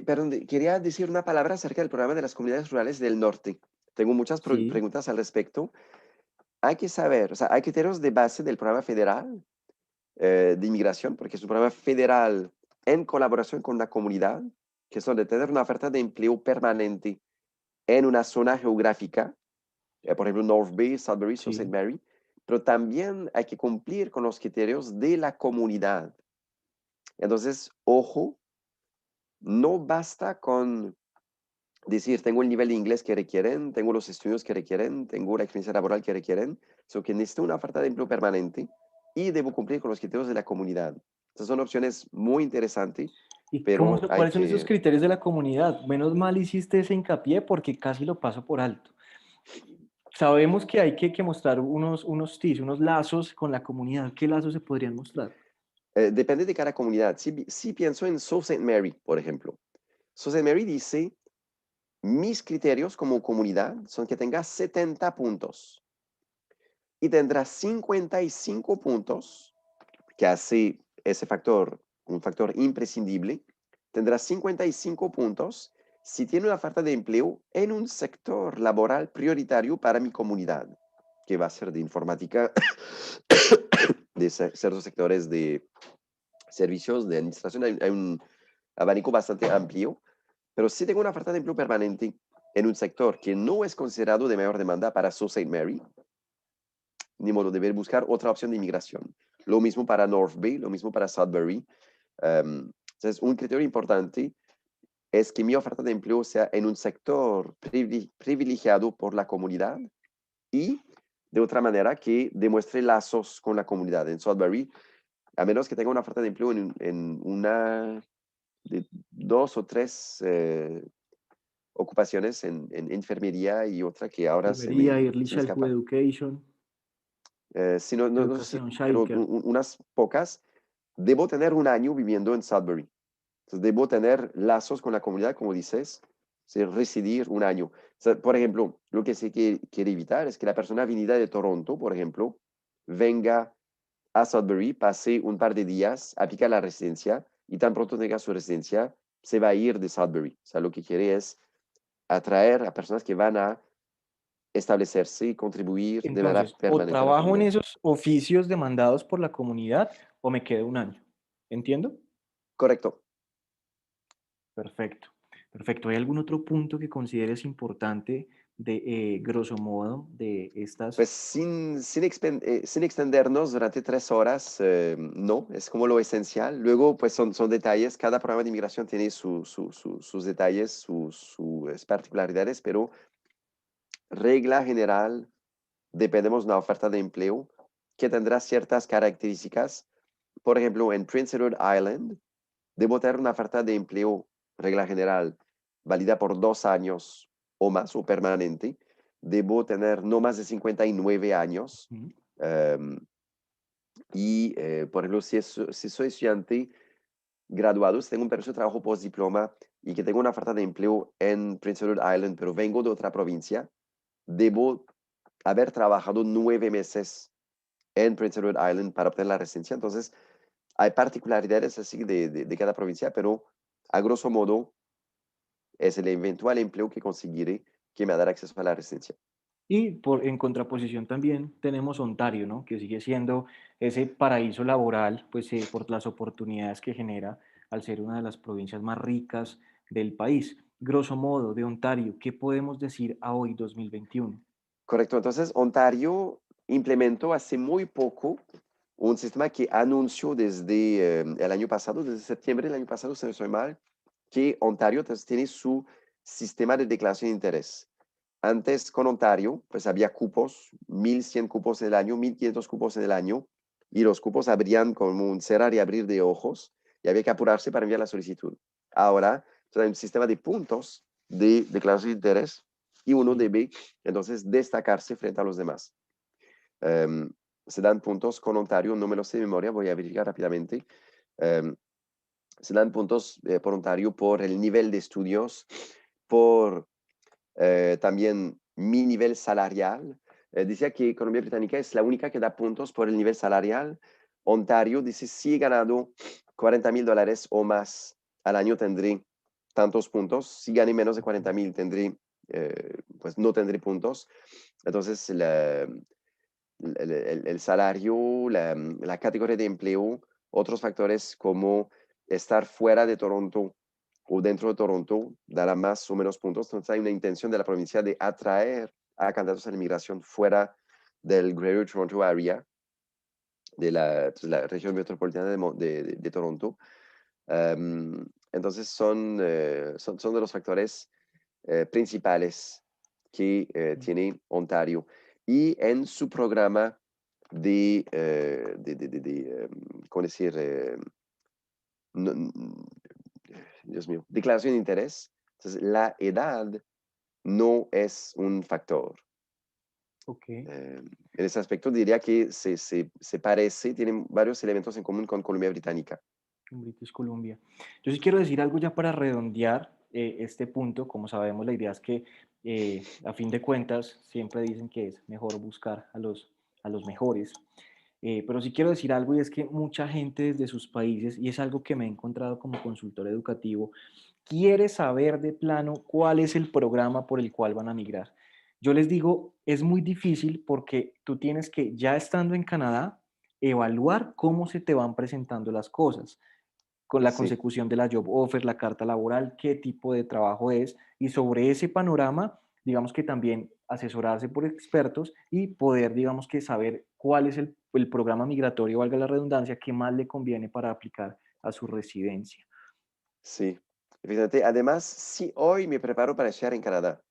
Perdón, quería decir una palabra acerca del programa de las comunidades rurales del norte. Tengo muchas Sí, preguntas al respecto. Hay que saber, o sea, hay criterios de base del programa federal de inmigración, porque es un programa federal en colaboración con la comunidad, que son de tener una oferta de empleo permanente en una zona geográfica por ejemplo, North Bay, Sudbury, Sault Ste. Sí. Mary, pero también hay que cumplir con los criterios de la comunidad. Entonces, ojo, no basta con decir, tengo el nivel de inglés que requieren, tengo los estudios que requieren, tengo la experiencia laboral que requieren, sino que necesito una oferta de empleo permanente y debo cumplir con los criterios de la comunidad. Estas son opciones muy interesantes, ¿Y pero hay cuáles son esos que... criterios de la comunidad? Menos mal hiciste ese hincapié porque casi lo paso por alto. Sabemos que hay que mostrar unos TIS, unos lazos con la comunidad. ¿Qué lazos se podrían mostrar? depende de cada comunidad. Si pienso en Sault Ste. Mary, por ejemplo. Sault Ste. Mary dice, mis criterios como comunidad son que tenga 70 puntos y tendrá 55 puntos, que hace ese factor un factor imprescindible. Tendrá 55 puntos si tiene una oferta de empleo en un sector laboral prioritario para mi comunidad, que va a ser de informática, de ciertos sectores de servicios, de administración. Hay un abanico bastante amplio, pero si tengo una oferta de empleo permanente en un sector que no es considerado de mayor demanda para Sault Ste. Mary, ni modo, deber buscar otra opción de inmigración. Lo mismo para North Bay, lo mismo para Sudbury. Entonces, un criterio importante es que mi oferta de empleo sea en un sector privilegiado por la comunidad y de otra manera que demuestre lazos con la comunidad. En Sudbury, a menos que tenga una oferta de empleo en una de 2 o 3 ocupaciones en enfermería y otra que ahora Enfermería, Early se me Childhood escapa. Education, Si no, no sé si, educación, pero childcare. unas pocas, debo tener un año viviendo en Sudbury. Entonces, debo tener lazos con la comunidad, como dices, residir un año. O sea, por ejemplo, lo que se quiere evitar es que la persona venida de Toronto, por ejemplo, venga a Sudbury, pase un par de días, aplica la residencia y tan pronto tenga su residencia, se va a ir de Sudbury. O sea, lo que quiere es atraer a personas que van a establecerse y contribuir de manera Entonces, o permanente a la trabajo en comunidad. esos oficios demandados por la comunidad o me quedo un año. ¿Entiendo? Correcto. Perfecto, perfecto. ¿Hay algún otro punto que consideres importante de, grosso modo, de estas? Pues sin extendernos durante 3 horas, no, es como lo esencial. Luego, pues son detalles, cada programa de inmigración tiene sus detalles, sus particularidades, pero regla general, dependemos de una oferta de empleo que tendrá ciertas características. Por ejemplo, en Prince Edward Island, debo tener una oferta de empleo, regla general, válida por 2 años o más o permanente. Debo tener no más de 59 años. Ujú. em, por ejemplo, si soy estudiante graduado, si tengo un permiso de trabajo postdiploma y que tengo una oferta de empleo en Prince Edward Island, pero vengo de otra provincia, debo haber trabajado 9 meses en Prince Edward Island para obtener la residencia. Entonces, hay particularidades así de cada provincia, pero a grosso modo es el eventual empleo que conseguiré que me dará acceso a la residencia. Y en contraposición también tenemos Ontario, ¿no? Que sigue siendo ese paraíso laboral, pues por las oportunidades que genera al ser una de las provincias más ricas del país. Grosso modo, de Ontario, ¿qué podemos decir a hoy, 2021? Correcto. Entonces, Ontario implementó hace muy poco un sistema que anunció desde el año pasado, desde septiembre del año pasado, si no estoy mal, que Ontario tiene su sistema de declaración de interés. Antes con Ontario, pues había cupos, 1,100 cupos en el año, 1,500 cupos en el año, y los cupos abrían como un cerrar y abrir de ojos, y había que apurarse para enviar la solicitud. Ahora, hay un sistema de puntos de declaración de interés y uno Sí. debe entonces destacarse frente a los demás. Um, Se dan puntos con Ontario, no me lo sé de memoria, voy a verificar rápidamente. Um, Se dan puntos por Ontario por el nivel de estudios, por también mi nivel salarial. Decía que Colombia Británica es la única que da puntos por el nivel salarial. Ontario dice, si he ganado $40,000 o más al año, tendré tantos puntos. Si gané menos de 40,000, pues no tendré puntos. Entonces, el salario, la categoría de empleo, otros factores como estar fuera de Toronto o dentro de Toronto dará más o menos puntos. Entonces hay una intención de la provincia de atraer a candidatos a la inmigración fuera del Greater Toronto Area, de la región metropolitana de Toronto. Entonces son de los factores principales que tiene Ontario. Y en su programa ¿cómo decir? Dios mío, declaración de interés. Entonces, la edad no es un factor. Ok. En ese aspecto diría que se parece, tiene varios elementos en común con Columbia Británica. En British Columbia. Yo sí quiero decir algo ya para redondear este punto. Como sabemos, la idea es que a fin de cuentas siempre dicen que es mejor buscar a los mejores. Pero sí quiero decir algo y es que mucha gente desde sus países, y es algo que me he encontrado como consultor educativo, quiere saber de plano cuál es el programa por el cual van a migrar. Yo les digo, es muy difícil porque tú tienes que, ya estando en Canadá, evaluar cómo se te van presentando las cosas con la Sí, consecución de la job offer, la carta laboral, qué tipo de trabajo es, y sobre ese panorama, digamos que también asesorarse por expertos y poder, digamos que saber cuál es el programa migratorio, valga la redundancia, que más le conviene para aplicar a su residencia. sí. Fíjate, además, si hoy me preparo para estudiar en Canadá,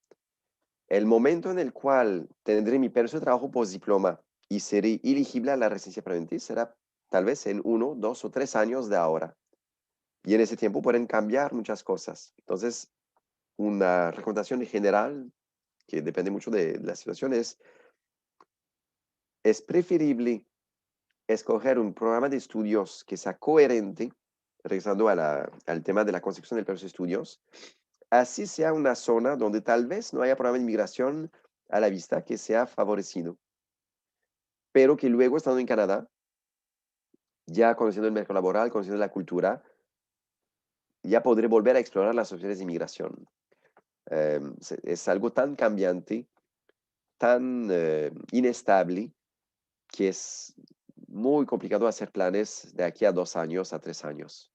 el momento en el cual tendré mi permiso de trabajo postdiploma y seré elegible a la residencia permanente será tal vez en 1, 2 o 3 años de ahora. Y en ese tiempo pueden cambiar muchas cosas. Entonces, una recomendación general, que depende mucho de la situación, es preferible escoger un programa de estudios que sea coherente, regresando al tema de la consecución del permiso de estudios, así sea una zona donde tal vez no haya programa de inmigración a la vista que sea favorecido, pero que luego, estando en Canadá, ya conociendo el mercado laboral, conociendo la cultura, ya podré volver a explorar las opciones de inmigración. Es algo tan cambiante, tan inestable, que es muy complicado hacer planes de aquí a 2 años, a 3 años.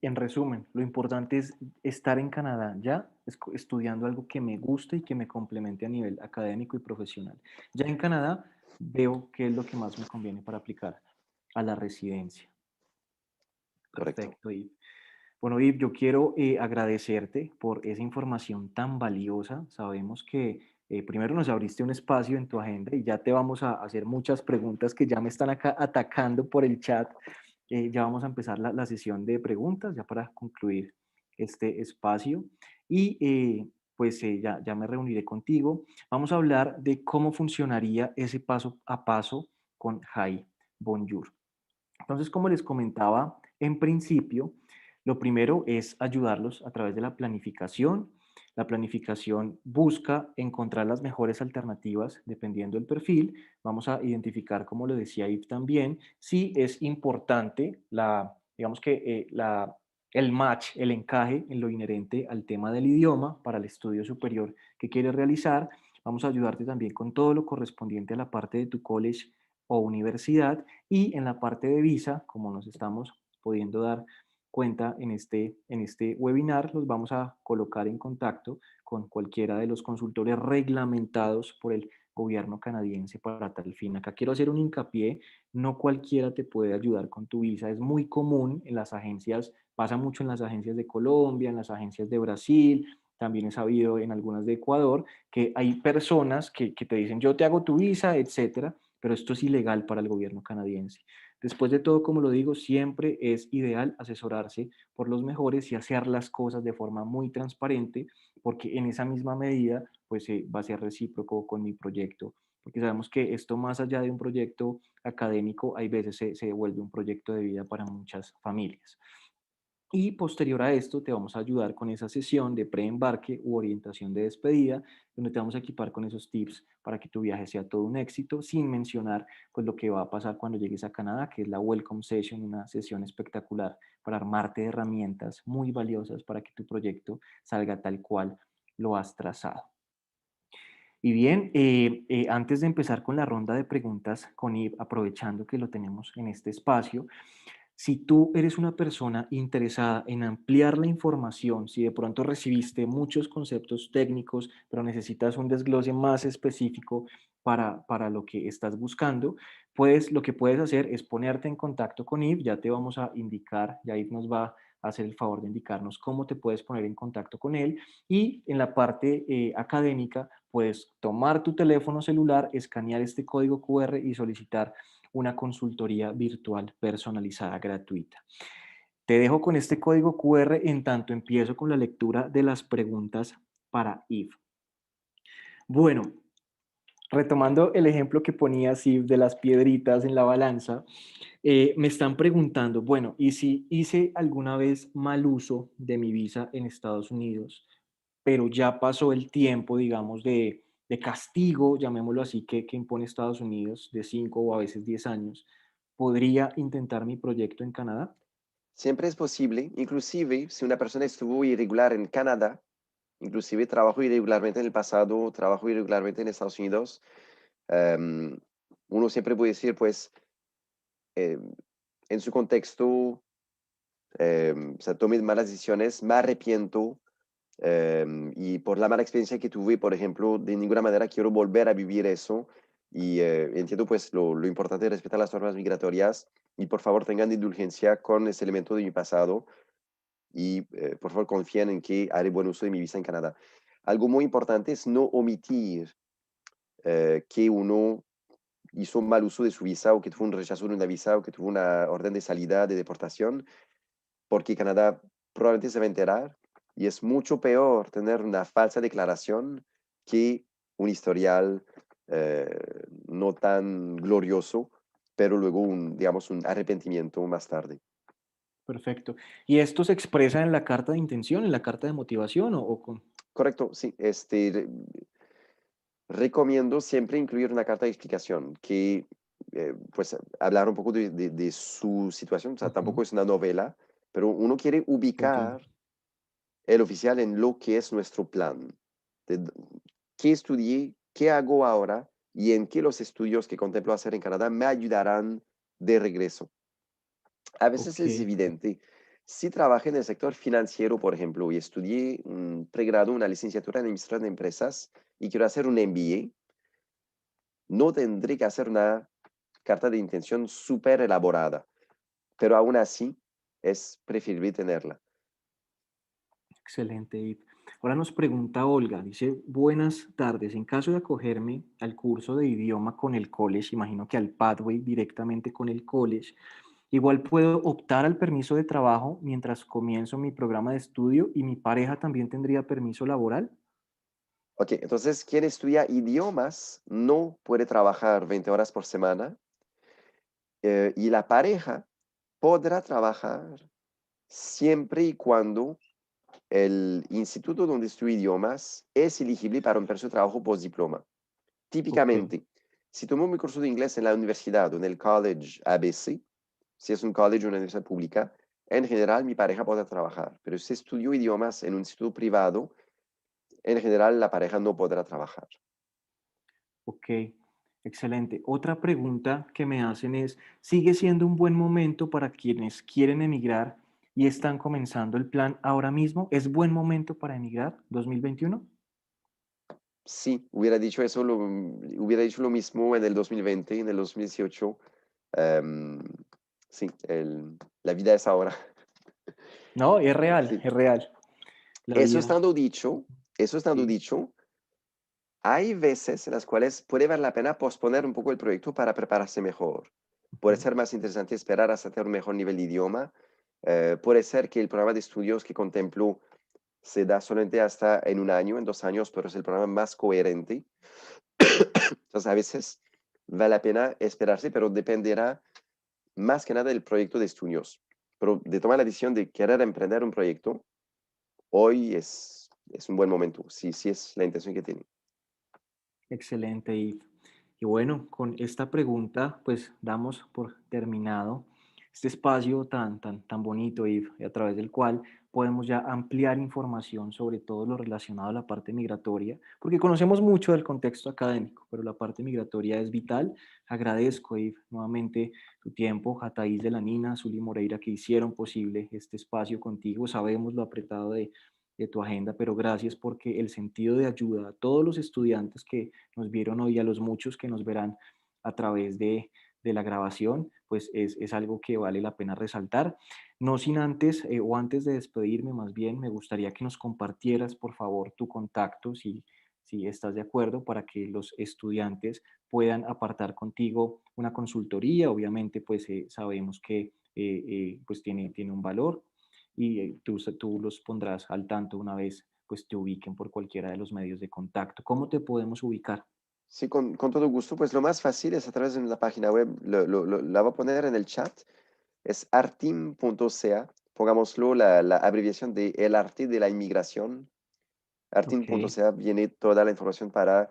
En resumen, lo importante es estar en Canadá ya estudiando algo que me guste y que me complemente a nivel académico y profesional. Ya en Canadá veo qué es lo que más me conviene para aplicar a la residencia. Correcto. Perfecto, Yves. Bueno, Yves, yo quiero agradecerte por esa información tan valiosa. Sabemos que primero nos abriste un espacio en tu agenda y ya te vamos a hacer muchas preguntas que ya me están acá atacando por el chat. Ya vamos a empezar la sesión de preguntas ya para concluir este espacio. Y pues ya me reuniré contigo. Vamos a hablar de cómo funcionaría ese paso a paso con Hi Bonjour. Entonces, como les comentaba, en principio, lo primero es ayudarlos a través de la planificación. La planificación busca encontrar las mejores alternativas dependiendo del perfil. Vamos a identificar, como lo decía Yves también, si es importante digamos que el match, el encaje en lo inherente al tema del idioma para el estudio superior que quieres realizar. Vamos a ayudarte también con todo lo correspondiente a la parte de tu college o universidad y en la parte de visa, como nos estamos pudiendo dar cuenta en este webinar, los vamos a colocar en contacto con cualquiera de los consultores reglamentados por el gobierno canadiense para tal fin. Acá quiero hacer un hincapié, no cualquiera te puede ayudar con tu visa, es muy común en las agencias, pasa mucho en las agencias de Colombia, en las agencias de Brasil, también he sabido en algunas de Ecuador, que hay personas que te dicen, yo te hago tu visa, etcétera, pero esto es ilegal para el gobierno canadiense. Después de todo, como lo digo, siempre es ideal asesorarse por los mejores y hacer las cosas de forma muy transparente, porque en esa misma medida, pues va a ser recíproco con mi proyecto, porque sabemos que esto más allá de un proyecto académico, hay veces se vuelve un proyecto de vida para muchas familias. Y posterior a esto te vamos a ayudar con esa sesión de preembarque u orientación de despedida, donde te vamos a equipar con esos tips para que tu viaje sea todo un éxito, sin mencionar pues lo que va a pasar cuando llegues a Canadá, que es la Welcome Session, una sesión espectacular para armarte de herramientas muy valiosas para que tu proyecto salga tal cual lo has trazado. Y bien, antes de empezar con la ronda de preguntas con Yves, aprovechando que lo tenemos en este espacio, Si tú eres una persona interesada en ampliar la información, si de pronto recibiste muchos conceptos técnicos, pero necesitas un desglose más específico para lo que estás buscando, pues lo que puedes hacer es ponerte en contacto con Yves. Ya te vamos a indicar, ya Yves nos va a hacer el favor de indicarnos cómo te puedes poner en contacto con él. Y en la parte académica, puedes tomar tu teléfono celular, escanear este código QR y solicitar una consultoría virtual personalizada gratuita. Te dejo con este código QR en tanto empiezo con la lectura de las preguntas para Yves. Bueno, retomando el ejemplo que ponía Yves de las piedritas en la balanza, me están preguntando, bueno, ¿y si hice alguna vez mal uso de mi visa en Estados Unidos, pero ya pasó el tiempo, digamos, de castigo, llamémoslo así, que impone Estados Unidos de 5 o a veces 10 años? ¿Podría intentar mi proyecto en Canadá? Siempre es posible, inclusive si una persona estuvo irregular en Canadá, inclusive trabajó irregularmente en el pasado, trabajó irregularmente en Estados Unidos, em, uno siempre puede decir, pues, em, en su contexto, o sea, tomé malas decisiones, me arrepiento, y por la mala experiencia que tuve, por ejemplo, de ninguna manera quiero volver a vivir eso. Y entiendo pues lo importante de respetar las normas migratorias y por favor tengan indulgencia con ese elemento de mi pasado y por favor confíen en que haré buen uso de mi visa en Canadá. Algo muy importante es no omitir que uno hizo mal uso de su visa o que tuvo un rechazo de una visa o que tuvo una orden de salida de deportación, porque Canadá probablemente se va a enterar y es mucho peor tener una falsa declaración que un historial no tan glorioso, pero luego un, digamos, un arrepentimiento más tarde. Perfecto. ¿Y esto se expresa en la carta de intención, en la carta de motivación o con... Correcto, sí. Recomiendo siempre incluir una carta de explicación que, pues, hablar un poco de su situación. O sea, Ujú, tampoco es una novela, pero uno quiere te entiendo. ubicar el oficial en lo que es nuestro plan. De qué estudié, qué hago ahora y en qué los estudios que contemplo hacer en Canadá me ayudarán de regreso. A veces Ok, es evidente, si trabajé en el sector financiero, por ejemplo, y estudié un pregrado, una licenciatura en administración de empresas y quiero hacer un MBA, no tendré que hacer una carta de intención súper elaborada, pero aún así es preferible tenerla. excelente, Ip. Ahora nos pregunta Olga, dice, buenas tardes, en caso de acogerme al curso de idioma con el college, imagino que al pathway directamente con el college, igual puedo optar al permiso de trabajo mientras comienzo mi programa de estudio y mi pareja también tendría permiso laboral. Ok, entonces quien estudia idiomas no puede trabajar 20 horas por semana y la pareja podrá trabajar siempre y cuando el instituto donde estudia idiomas es elegible para un permiso de trabajo postdiploma. Ok, Típicamente, si tomó mi curso de inglés en la universidad o en el college ABC, si es un college o una universidad pública, en general mi pareja podrá trabajar, pero si estudió idiomas en un instituto privado, en general la pareja no podrá trabajar. ok, excelente. Otra pregunta que me hacen es, ¿sigue siendo un buen momento para quienes quieren emigrar y están comenzando el plan ahora mismo? ¿Es buen momento para emigrar 2021? Sí, hubiera dicho eso, hubiera dicho lo mismo en el 2020, en el 2018. Em, sí, la vida es ahora. No, es real, Sí. es real. La Eso vida, estando dicho, eso estando sí. dicho, hay veces en las cuales puede valer la pena posponer un poco el proyecto para prepararse mejor. Puede Ujú. ser más interesante esperar hasta tener un mejor nivel de idioma. Puede ser que el programa de estudios que contemplo se da solamente hasta en un año, en 2 años, pero es el programa más coherente. Entonces, a veces vale la pena esperarse, pero dependerá más que nada del proyecto de estudios. Pero de tomar la decisión de querer emprender un proyecto, hoy es un buen momento, si es la intención que tiene. Excelente, Yves. Y bueno, con esta pregunta, pues damos por terminado este espacio tan bonito y a través del cual podemos ya ampliar información sobre todo lo relacionado a la parte migratoria, porque conocemos mucho del contexto académico, pero la parte migratoria es vital. Agradezco, Yves, nuevamente tu tiempo, a Thaís de la Nina, a Zuli Moreira, que hicieron posible este espacio contigo. Sabemos lo apretado de tu agenda, pero gracias porque el sentido de ayuda a todos los estudiantes que nos vieron hoy, a los muchos que nos verán a través de la grabación, pues es algo que vale la pena resaltar. No sin antes, o antes de despedirme, más bien, me gustaría que nos compartieras, por favor, tu contacto, si estás de acuerdo, para que los estudiantes puedan apartar contigo una consultoría. Obviamente, pues sabemos que pues tiene un valor y tú los pondrás al tanto una vez pues te ubiquen por cualquiera de los medios de contacto. ¿Cómo te podemos ubicar? Sí, con todo gusto. Pues lo más fácil es a través de la página web, la voy a poner en el chat, es artim.ca, pongámoslo la abreviación de El Arte de la Inmigración. Ok, Artim.ca viene toda la información para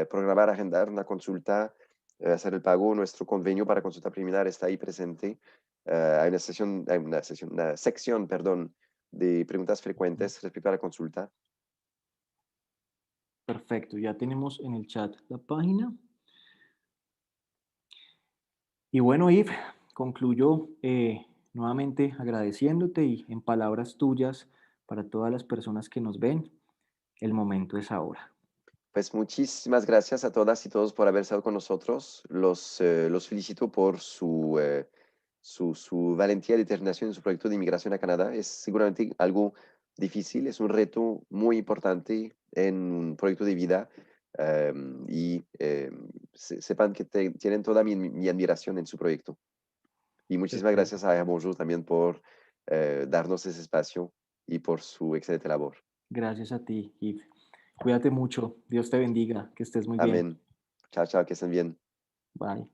programar, agendar una consulta, hacer el pago. Nuestro convenio para consulta preliminar está ahí presente. Una sección, perdón, de preguntas frecuentes respecto a la consulta. perfecto. Ya tenemos en el chat la página. Y bueno, Yves, concluyo nuevamente agradeciéndote y en palabras tuyas para todas las personas que nos ven, el momento es ahora. Pues muchísimas gracias a todas y todos por haber estado con nosotros. Los felicito por su valentía y determinación en su proyecto de inmigración a Canadá. Es seguramente algo difícil, es un reto muy importante en un proyecto de vida. Sepan que tienen toda mi admiración en su proyecto. Y muchísimas Perfecto. gracias a Bonjour también por darnos ese espacio y por su excelente labor. Gracias a ti, Yves. Cuídate mucho. Dios te bendiga. Que estés muy bien. Amén. Chao, chao, que estén bien. Bye.